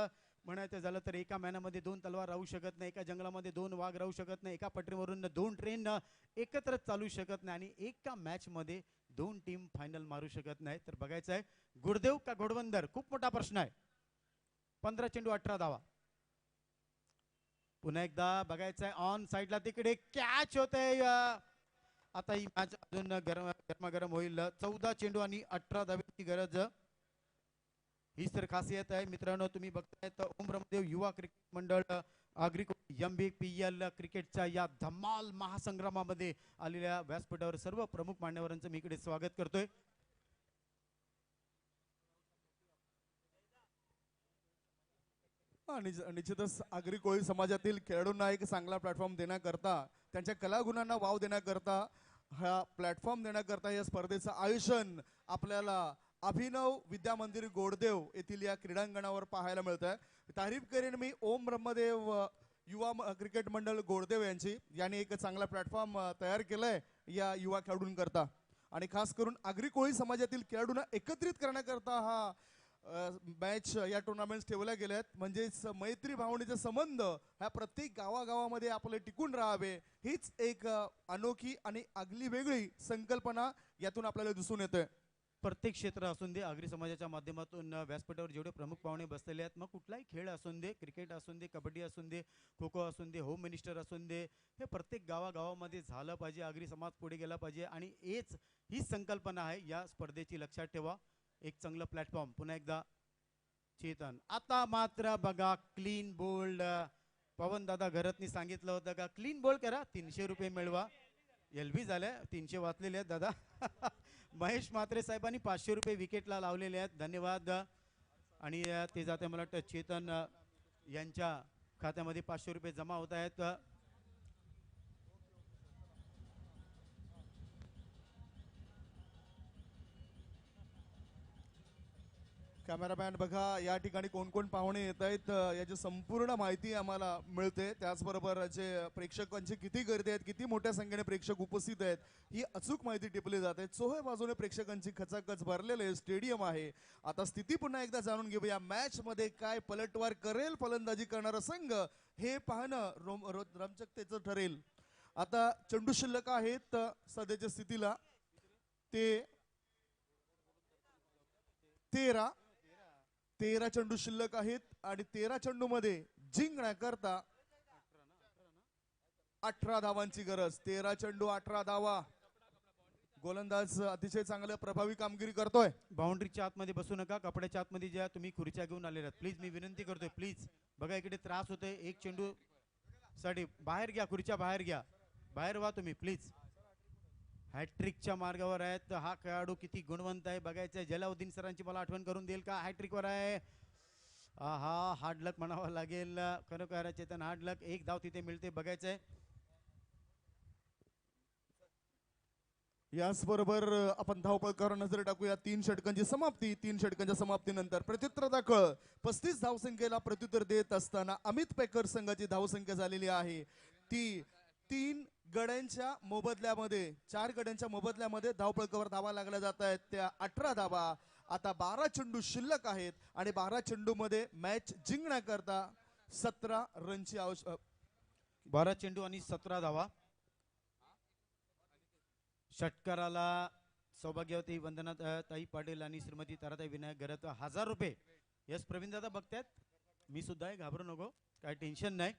म्हणायचं झालं तर एका मैदानामध्ये 2 तलवार राहू शकत नाही. एका जंगलामध्ये 2 वाघ राहू शकत नाही. एका पटरीवरून 2 ट्रेन एकत्र चालू शकत नाही. आणि एका मॅच मध्ये 2 टीम फायनल मारू शकत नाही. तर बघायचं आहे गुरुदेव का घोडवंदर, खूप मोठा प्रश्न आहे. 15 चेंडू 18 धावा. पुन्हा एकदा बघायचं आहे. ऑन साईडला तिकडे कॅच होते. आता ही मॅच अजून गरमागरम होईल. 14 चेंडू आणि 18 धावांची गरज. हीच तर खासियत आहे मित्रांनो. तुम्ही बघताय तर ओम ब्रह्मदेव युवा क्रिकेट मंडळ आगरी MBPL क्रिकेटच्या या धमाल महासंग्रामामध्ये आलेल्या व्यासपीठावर सर्व प्रमुख मान्यवरांचं मी इकडे स्वागत करतोय. निश्चितच आगरी कोळी समाजातील खेळाडूंना एक चांगला प्लॅटफॉर्म देण्याकरता, त्यांच्या कलागुणांना वाव देण्याकरता, हा प्लॅटफॉर्म देण्याकरता या स्पर्धेचं आयोजन आपल्याला अभिनव विद्या मंदिर गोडदेव येथील या क्रीडांगणावर पाहायला मिळत आहे. तारीफ करेन मी ओम ब्रह्मदेव युवा क्रिकेट मंडळ गोडदेव यांनी एक चांगला प्लॅटफॉर्म तयार केलाय या युवा खेळाडूंकरता. आणि खास करून आगरी कोळी समाजातील खेळाडूंना एकत्रित करण्याकरता हा मॅच या टुर्नामेंट ठेवल्या गेल्यात. म्हणजेच मैत्री भावनेचे संबंध ह्या प्रत्येक गावागावामध्ये आपले टिकून राहावे, हीच एक अनोखी आणि आगली वेगळी संकल्पना यातून आपल्याला दिसून येते. प्रत्येक क्षेत्र असून दे, आगरी समाजाच्या माध्यमातून व्यासपीठावर जेवढे प्रमुख पाहुणे बसलेले आहेत, मग कुठलाही खेळ असून दे, क्रिकेट असून दे, कबड्डी असून दे, खो खो असून दे, होम मिनिस्टर असून दे, हे प्रत्येक गावागावामध्ये झालं पाहिजे. आगरी समाज पुढे गेला पाहिजे आणि हीच संकल्पना आहे या स्पर्धेची. लक्षात ठेवा. एक चांगलं प्लॅटफॉर्म. पुन्हा एकदा चेतन. आता मात्र बघा क्लीन बोल्ड. पवन दादा घरातनी सांगितलं होतं का क्लीन बोल्ड करा, 300 रुपये मिळवा. LB झाले 300 वाचलेले आहेत दादा. महेश म्हात्रे साहेबांनी 500 रुपये विकेटला लावलेले आहेत. धन्यवाद. आणि ते जाते मला वाटतं चेतन यांच्या खात्यामध्ये 500 रुपये जमा होत आहेत. कॅमेरामॅन बघा या ठिकाणी कोण कोण पाहुणे येत आहेत याची संपूर्ण माहिती आम्हाला मिळते. त्याचबरोबर जे प्रेक्षकांची किती गर्दी आहेत, किती मोठ्या संख्येने प्रेक्षक उपस्थित आहेत, ही अचूक माहिती टिपली जाते. चोहोय बाजूने प्रेक्षकांची खचाखच भरलेले स्टेडियम आहे. आता स्थिती पुन्हा एकदा जाणून घेऊया. मॅच मध्ये काय पलटवार करेल फलंदाजी करणारा संघ हे पाहणं रोमांचकतेचं ठरेल. आता चेंडू शिल्लक आहेत सध्याच्या स्थितीला ते 13 चेंडू शिल्लक आहेत आणि 13 चेंडू मध्ये जिंकण्याकरता 18 धावांची गरज. 13 चेंडू 18 धावा. गोलंदाज अतिशय चांगलं प्रभावी कामगिरी करतोय. बाउंड्रीच्या आतमध्ये बसू नका. कपड्याच्या आतमध्ये ज्या तुम्ही खुर्च्या घेऊन आलेल्या प्लीज मी विनंती करतोय. प्लीज बघा इकडे त्रास होतोय. एक चेंडू साठी बाहेर घ्या, खुर्च्या बाहेर घ्या, बाहेर व्हा तुम्ही प्लीज. हॅट्रिकच्या मार्गावर आहेत. हा खेळाडू किती गुणवंत आहे बघायचं आहे. जलाउद्दीन सरांची मला आठवण करून देईल का? हॅट्रिकवर आहे. हा हार्ड लक म्हणावं लागेल. खरोखर चेतन हार्ड लक. 1 धाव तिथे मिळते बघायचंय. याचबरोबर आपण धावपळकावर नजर टाकूया. 3 षटकांची समाप्ती. 3 षटकांच्या समाप्तीनंतर प्रत्युत्तर दाखल 35 धावसंख्येला प्रत्युत्तर देत असताना अमित पेकर संघाची धावसंख्या झालेली आहे ती 3 गड्यांच्या मोबदल्यामध्ये 4 गड्यांच्या मोबदल्यामध्ये धावपळकावर धावा लागल्या जात आहेत त्या 18 धावा. आता 12 चेंडू शिल्लक आहेत आणि 12 चेंडू मध्ये मॅच जिंकण्याकरता 17 रनची आवश्यक. 12 चेंडू आणि 17 धावा. षटकाराला सौभाग्यवती वंदना ताई पाटील आणि श्रीमती ताराताई विनायक गरत 1000 रुपये. यस प्रवीण दादा बघतायत, मी सुद्धा आहे, घाबरू नको, काय टेन्शन नाही.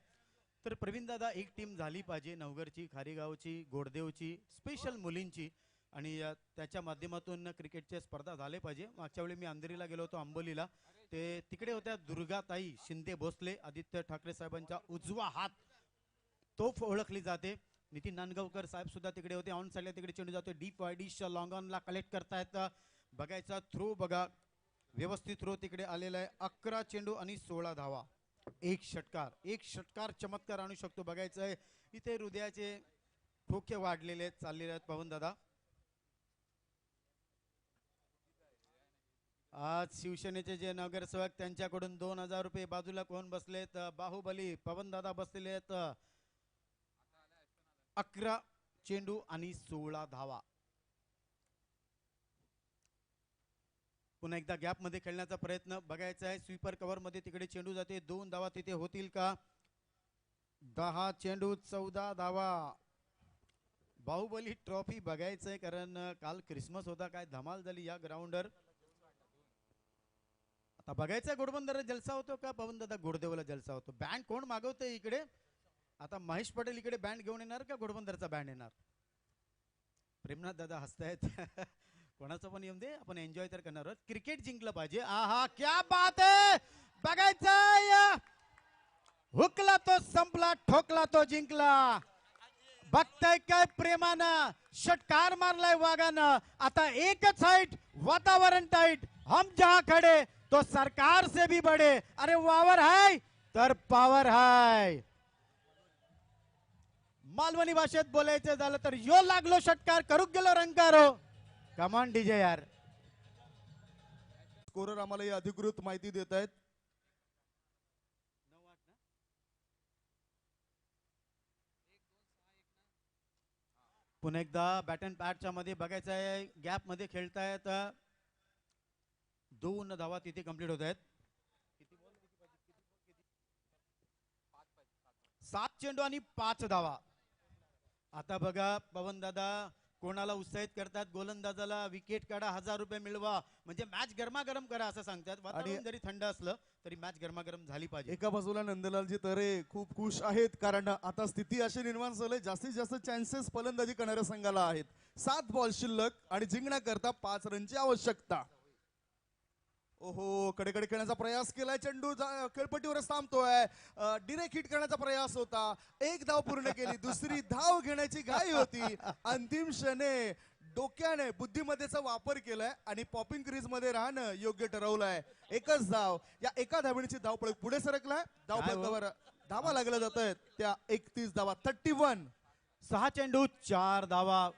तर प्रवीण दादा एक टीम झाली पाहिजे, नवगरची, खारीगावची, गोडदेवची, स्पेशल मुलींची, आणि त्याच्या माध्यमातून क्रिकेटच्या स्पर्धा झाले पाहिजे. मागच्या वेळी मी अंधेरीला गेलो होतो, आंबोलीला, ते तिकडे होत्या दुर्गाताई शिंदे भोसले, आदित्य ठाकरे साहेबांचा उजवा हात, तोफ ओळखली जाते. नितीन नांदगावकर साहेब सुद्धा तिकडे होते. ऑन साइडला तिकडे चेंडू जातो, डीप वाईडिश लॉंग ऑनला कलेक्ट करतायत. बघायचा थ्रो बघा, व्यवस्थित थ्रो तिकडे आलेला आहे. 11 चेंडू आणि 16 धावा. एक षटकार चमत्कार आणू शकतो. बघायचं आहे इथे हृदयाचे ठोके वाढलेले आहेत, चाललेले आहेत पवन दादा. आज शिवसेनेचे जे नगरसेवक त्यांच्याकडून 2000 रुपये. बाजूला कोण बसलेत? बाहुबली पवन दादा बसलेले आहेत. 11 चेंडू आणि 16 धावा. पुन्हा एकदा गॅप मध्ये खेळण्याचा प्रयत्न बघायचा आहे. स्वीपर कव्हर मध्ये तिकडे चेंडू जाते. 2 धावा तिथे होतील का? 10 चेंडू 14 धावा. बाहुबली ट्रॉफी बघायचंय, कारण काल क्रिसमस होता, काय धमाल झाली या ग्राउंडवर. आता बघायचंय घोडबंदर जलसा होतो का पवन दादा घोडदेवला जलसा होतो. बँड कोण मागवतंय इकडे? आता महेश पटेल इकडे बँड घेऊन येणार का घोडबंदरचा बँड येणार? प्रेमनाथ दादा हसतायत. कोणाचं पण येऊन दे, आपण एन्जॉय तर करणार आहोत. क्रिकेट जिंकलं पाहिजे. आहा क्या बात आहे. बघायचंय, हुकला तो संपला, ठोकला तो जिंकला. बघताय काय प्रेमानं षटकार मारलाय वाघानं. आता एकच हाईट, वातावरण टाईट, हम जहां खडे तो सरकार से भी बडे. अरे वावर हाय तर पावर हाय. मालवणी भाषेत बोलायचं झालं तर यो लागलो षटकार, करूक गेलो रंगारो. कमान डीजे यार. स्कोरर आम्हाला ही अधिकृत माहिती देत आहेत. पुन्हा एकदा बॅट अँड पॅडच्या मध्ये बघायचं आहे, गॅप मध्ये खेळतायत. 2 धावा तिथे कंप्लीट होत आहेत. 7 चेंडू आणि 5 धावा. आता बघा पवन दादा कोणाला उत्साहित करतात? गोलंदाजाला विकेट काढा, 1000 रुपये मिळवा, म्हणजे मॅच गरमागरम करा असं सांगतात. वातावरण जरी थंड असलं तरी मॅच गरमागरम झाली पाहिजे. एका बाजूला नंदलालजी तरे खूप खुश आहेत, कारण आता स्थिती अशी निर्माण झाली, जास्तीत जास्त चान्सेस फलंदाजी करणाऱ्या संघाला आहेत. 7 बॉल शिल्लक आणि जिंकण्याकरता 5 रनची आवश्यकता. ओहो, कडेकडे खेळण्याचा प्रयास केलाय, चेंडू खेळपट्टीवरच थांबतोय. डिरेक्ट हिट करण्याचा प्रयास होता, 1 धाव पूर्ण केली, दुसरी धाव घेण्याची घाई होती. अंतिम क्षणी डोक्याने बुद्धिमत्तेचा वापर केलाय आणि पॉपिंग क्रीज मध्ये राहणं योग्य ठरवलंय. एकच धाव, या एका धावणीची धावपळ पुढे सरकलाय. धावपळकावर धावा लागल्या जात आहेत त्या 31 धावा. 31. 6 चेंडू 4 धावा.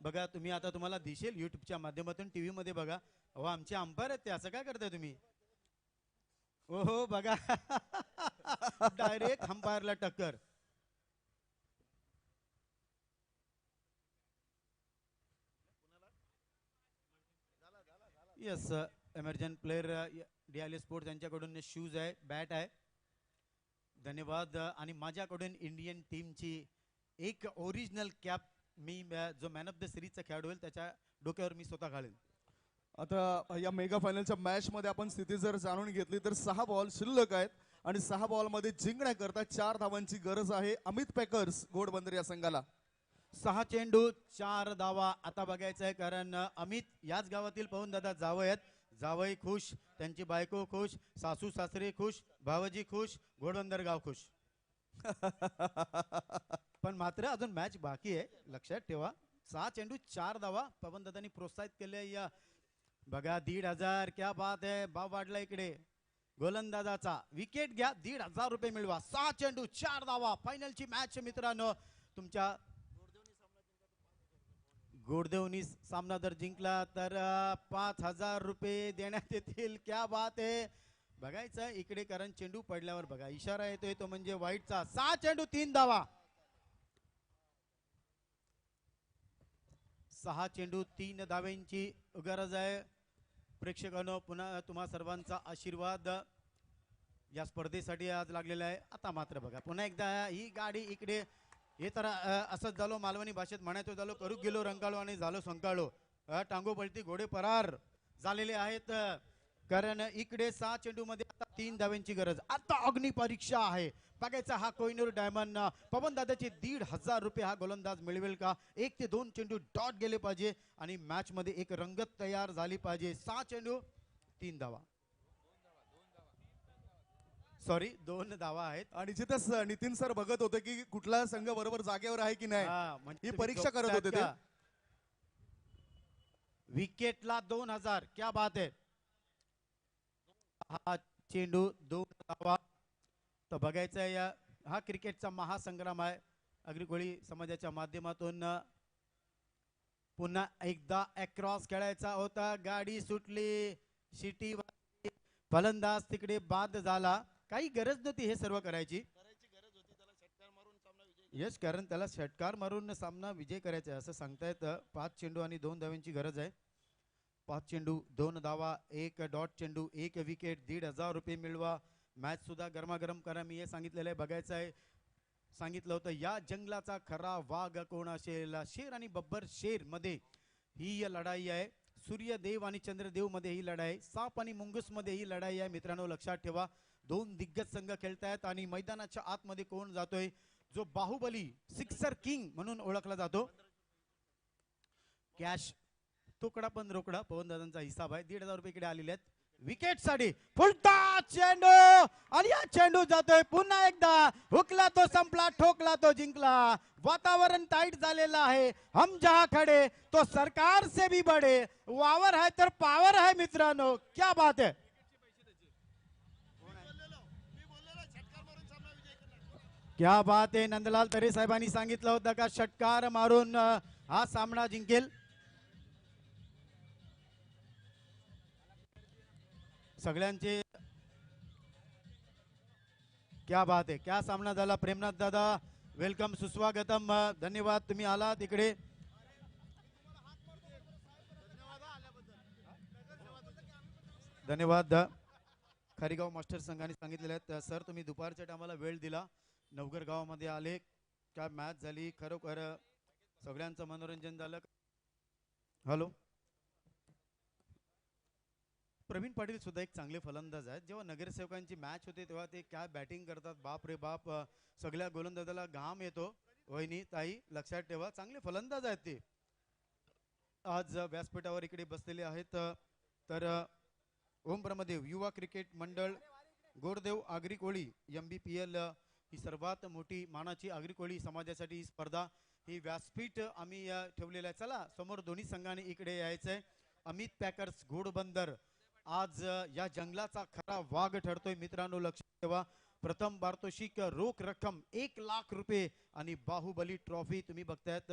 बघा तुम्ही, आता तुम्हाला दिसेल युट्यूबच्या माध्यमातून, टीव्ही मध्ये बघा. अहो आमचे अंपायर आहेत ते, असं काय करताय तुम्ही? ओहो बघा, डायरेक्ट अंपायरला टक्कर. येस, एमर्जंट प्लेयर डीआयएल स्पोर्ट्स यांच्याकडून शूज आहे, बॅट आहे. धन्यवाद. आणि माझ्याकडून इंडियन टीमची एक ओरिजिनल कॅप, मी जो मॅन ऑफ द सिरीजचा खेळाडू होईल त्याच्या डोक्यावर मी स्वतः घालेन. आता या मेगा फायनलच्या मॅच मध्ये आपण स्थिती जर जाणून घेतली तर 6 बॉल शिल्लक आहेत आणि 6 बॉल मध्ये जिंकण्याकरता 4 धावांची गरज आहे अमित पॅकर्स घोडबंदर या संघाला. 6 चेंडू 4 धावा. आता बघायचं आहे, कारण अमित याच गावातील पवन दादा जावई आहेत. जावई खुश, त्यांची बायको खुश, सासू सासरे खुश, भावजी खुश, घोडबंदर गाव खुश. पण मात्र अजून मॅच बाकी आहे, लक्षात ठेवा. 6 चेंडू 4 धावा पवन दादांनी प्रोत्साहित केले. या बघा 1500, क्या बात आहे. भाव वाढला इकडे गोलंदाजाचा. विकेट घ्या, 1500 रुपये मिळवा. 6 चेंडू 4 धावा. फायनलची मॅच मित्रांनो तुमच्या गोडदेवनी सामना जर जिंकला तर 5,000 रुपये देण्यात येतील. क्या बात आहे. बघायचं इकडे, कारण चेंडू पडल्यावर बघा इशारा येतोय तो म्हणजे वाईटचा. 6 चेंडू 3 धावा. 6 चेंडू 3 धाव्यांची गरज आहे. प्रेक्षकांनो, पुन्हा तुम्हा सर्वांचा आशीर्वाद या स्पर्धेसाठी आज लागलेला आहे. आता मात्र बघा पुन्हा एकदा ही गाडी इकडे हे तर असंच झालो, मालवणी भाषेत म्हणायचो झालो, करू गेलो रंगाळो आणि झालो संकाळो. टांगो पळती घोडे परार झालेले आहेत. कारण इकडे 6 चेंडू मध्ये आता 3 धाव्यांची गरज. आता अग्नि परीक्षा आहे. बघायचा हा कोहिनूर डायमंड पवन दादाचे 1,500 रुपये हा गोलंदाज मिळवेल का. 1 ते 2 चेंडू डॉट गेले पाहिजे आणि मॅच मध्ये एक रंगत तयार झाली पाहिजे. 6 चेंडू 3 धावा, सॉरी 2 धावा आहेत. आणि जिथेच नितीन सर बघत होते की कुठला संघ बरोबर जागेवर आहे की नाही, म्हणजे ही तुम्ही परीक्षा करत होते ते. विकेटला 2,000. क्या बात आहे. हा चेंडू 2 धावा. तर बघायचं आहे हा क्रिकेटचा महासंग्राम आहे. अग्रिकोळी समाजाच्या माध्यमातून पुन्हा एकदा अक्रॉस खेळायचा होता. गाडी सुटली, शिटी वाजली, फलंदाज तिकडे बाद झाला. काही गरज नव्हती हे सर्व करायची. यस, कारण त्याला षटकार मारून सामना विजय करायचा आहे असं सांगतायत. 5 चेंडू आणि 2 धाव्यांची गरज आहे. 5 चेंडू 2 धावा, 1 डॉट चेंडू, 1 विकेट, 1,500 रुपये मिळवा. मॅच सुद्धा गरमागरम करा. मी हे सांगितलेलं आहे. बघायचं आहे, सांगितलं होतं या जंगलाचा खरा वाघ कोण असेल. शेर आणि बब्बर शेर मध्ये ही लढाई आहे. सूर्यदेव आणि चंद्रदेव मध्ये ही लढाई, साप आणि मुंगूस मध्ये ही लढाई आहे. मित्रांनो लक्षात ठेवा, 2 दिग्गज संघ खेळतायत आणि मैदानाच्या आतमध्ये कोण जातोय, जो बाहुबली सिक्सर किंग म्हणून ओळखला जातो. कॅश तुकडा पण रोकडा पवनदादांचा हिसाब आहे. 1,500 रुपये इकडे आलेले आहेत. विकेट साठी फुलता चेंडू आणि या चेंडू जातोय पुन्हा एकदा. हुकला तो संपला, ठोकला तो जिंकला. वातावरण टाईट झालेलं आहे. हम जहा खडे तो सरकार से भी बडे. वावर आहे तर पावर आहे मित्रांनो. क्या बात आहे. क्या बात आहे. नंदलाल तरे साहेबांनी सांगितलं होतं का षटकार मारून हा सामना जिंकेल. सगळ्यांचे क्या बात आहे. क्या सामना झाला. प्रेमनाथ दादा वेलकम, सुस्वागतम, धन्यवाद तुम्ही आलात इकडे. धन्यवाद. खारीगाव मास्टर संघाने सांगितलेले आहेत सर तुम्ही दुपारच्या टायमाला वेळ दिला, नवघर गावामध्ये आले, काय मॅच झाली, खरोखर सगळ्यांचं मनोरंजन झालं. हॅलो, प्रवीण पाटील सुद्धा एक चांगले फलंदाज आहेत. जेव्हा नगरसेवकांची मॅच होते तेव्हा ते काय बॅटिंग करतात, बाप रे बाप, सगळ्या गोलंदाजाला घाम येतो. वहिनी ताई लक्षात ठेवा, चांगले फलंदाज आहेत ते. आज व्यासपीठावर इकडे बसलेले आहेत. तर ओम ब्रह्मदेव युवा क्रिकेट मंडळ गोडदेव आगरी कोळी MBPL ही सर्वात मोठी मानाची आगरी कोळी समाजासाठी ही स्पर्धा, ही व्यासपीठ आम्ही ठेवलेलं आहे. चला समोर दोन्ही संघाने इकडे यायचंय. अमित पॅकर्स घोडबंदर आज या जंगलाचा खरा वाघ ठरतोय मित्रांनो, लक्षात ठेवा. प्रथम पारितोषिक रोख रक्कम 1,00,000 रुपये आणि बाहुबली ट्रॉफी तुम्ही बघतायत.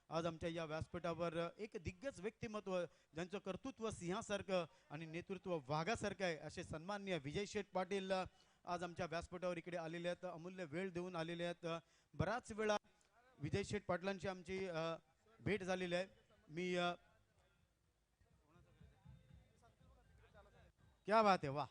आज आमच्या या व्यासपीठावर एक दिग्गज व्यक्तिमत्व, ज्यांचं कर्तृत्व सिंहासारखं आणि नेतृत्व वाघासारखं आहे, असे सन्माननीय विजय शेठ पाटील आज आमच्या व्यासपीठावर इकडे आलेले आहेत. अमूल्य वेळ देऊन आलेले आहेत. बराच वेळा विजय शेठ पाटलांची आमची भेट झालेली आहे. मी क्या बात आहे, वाह.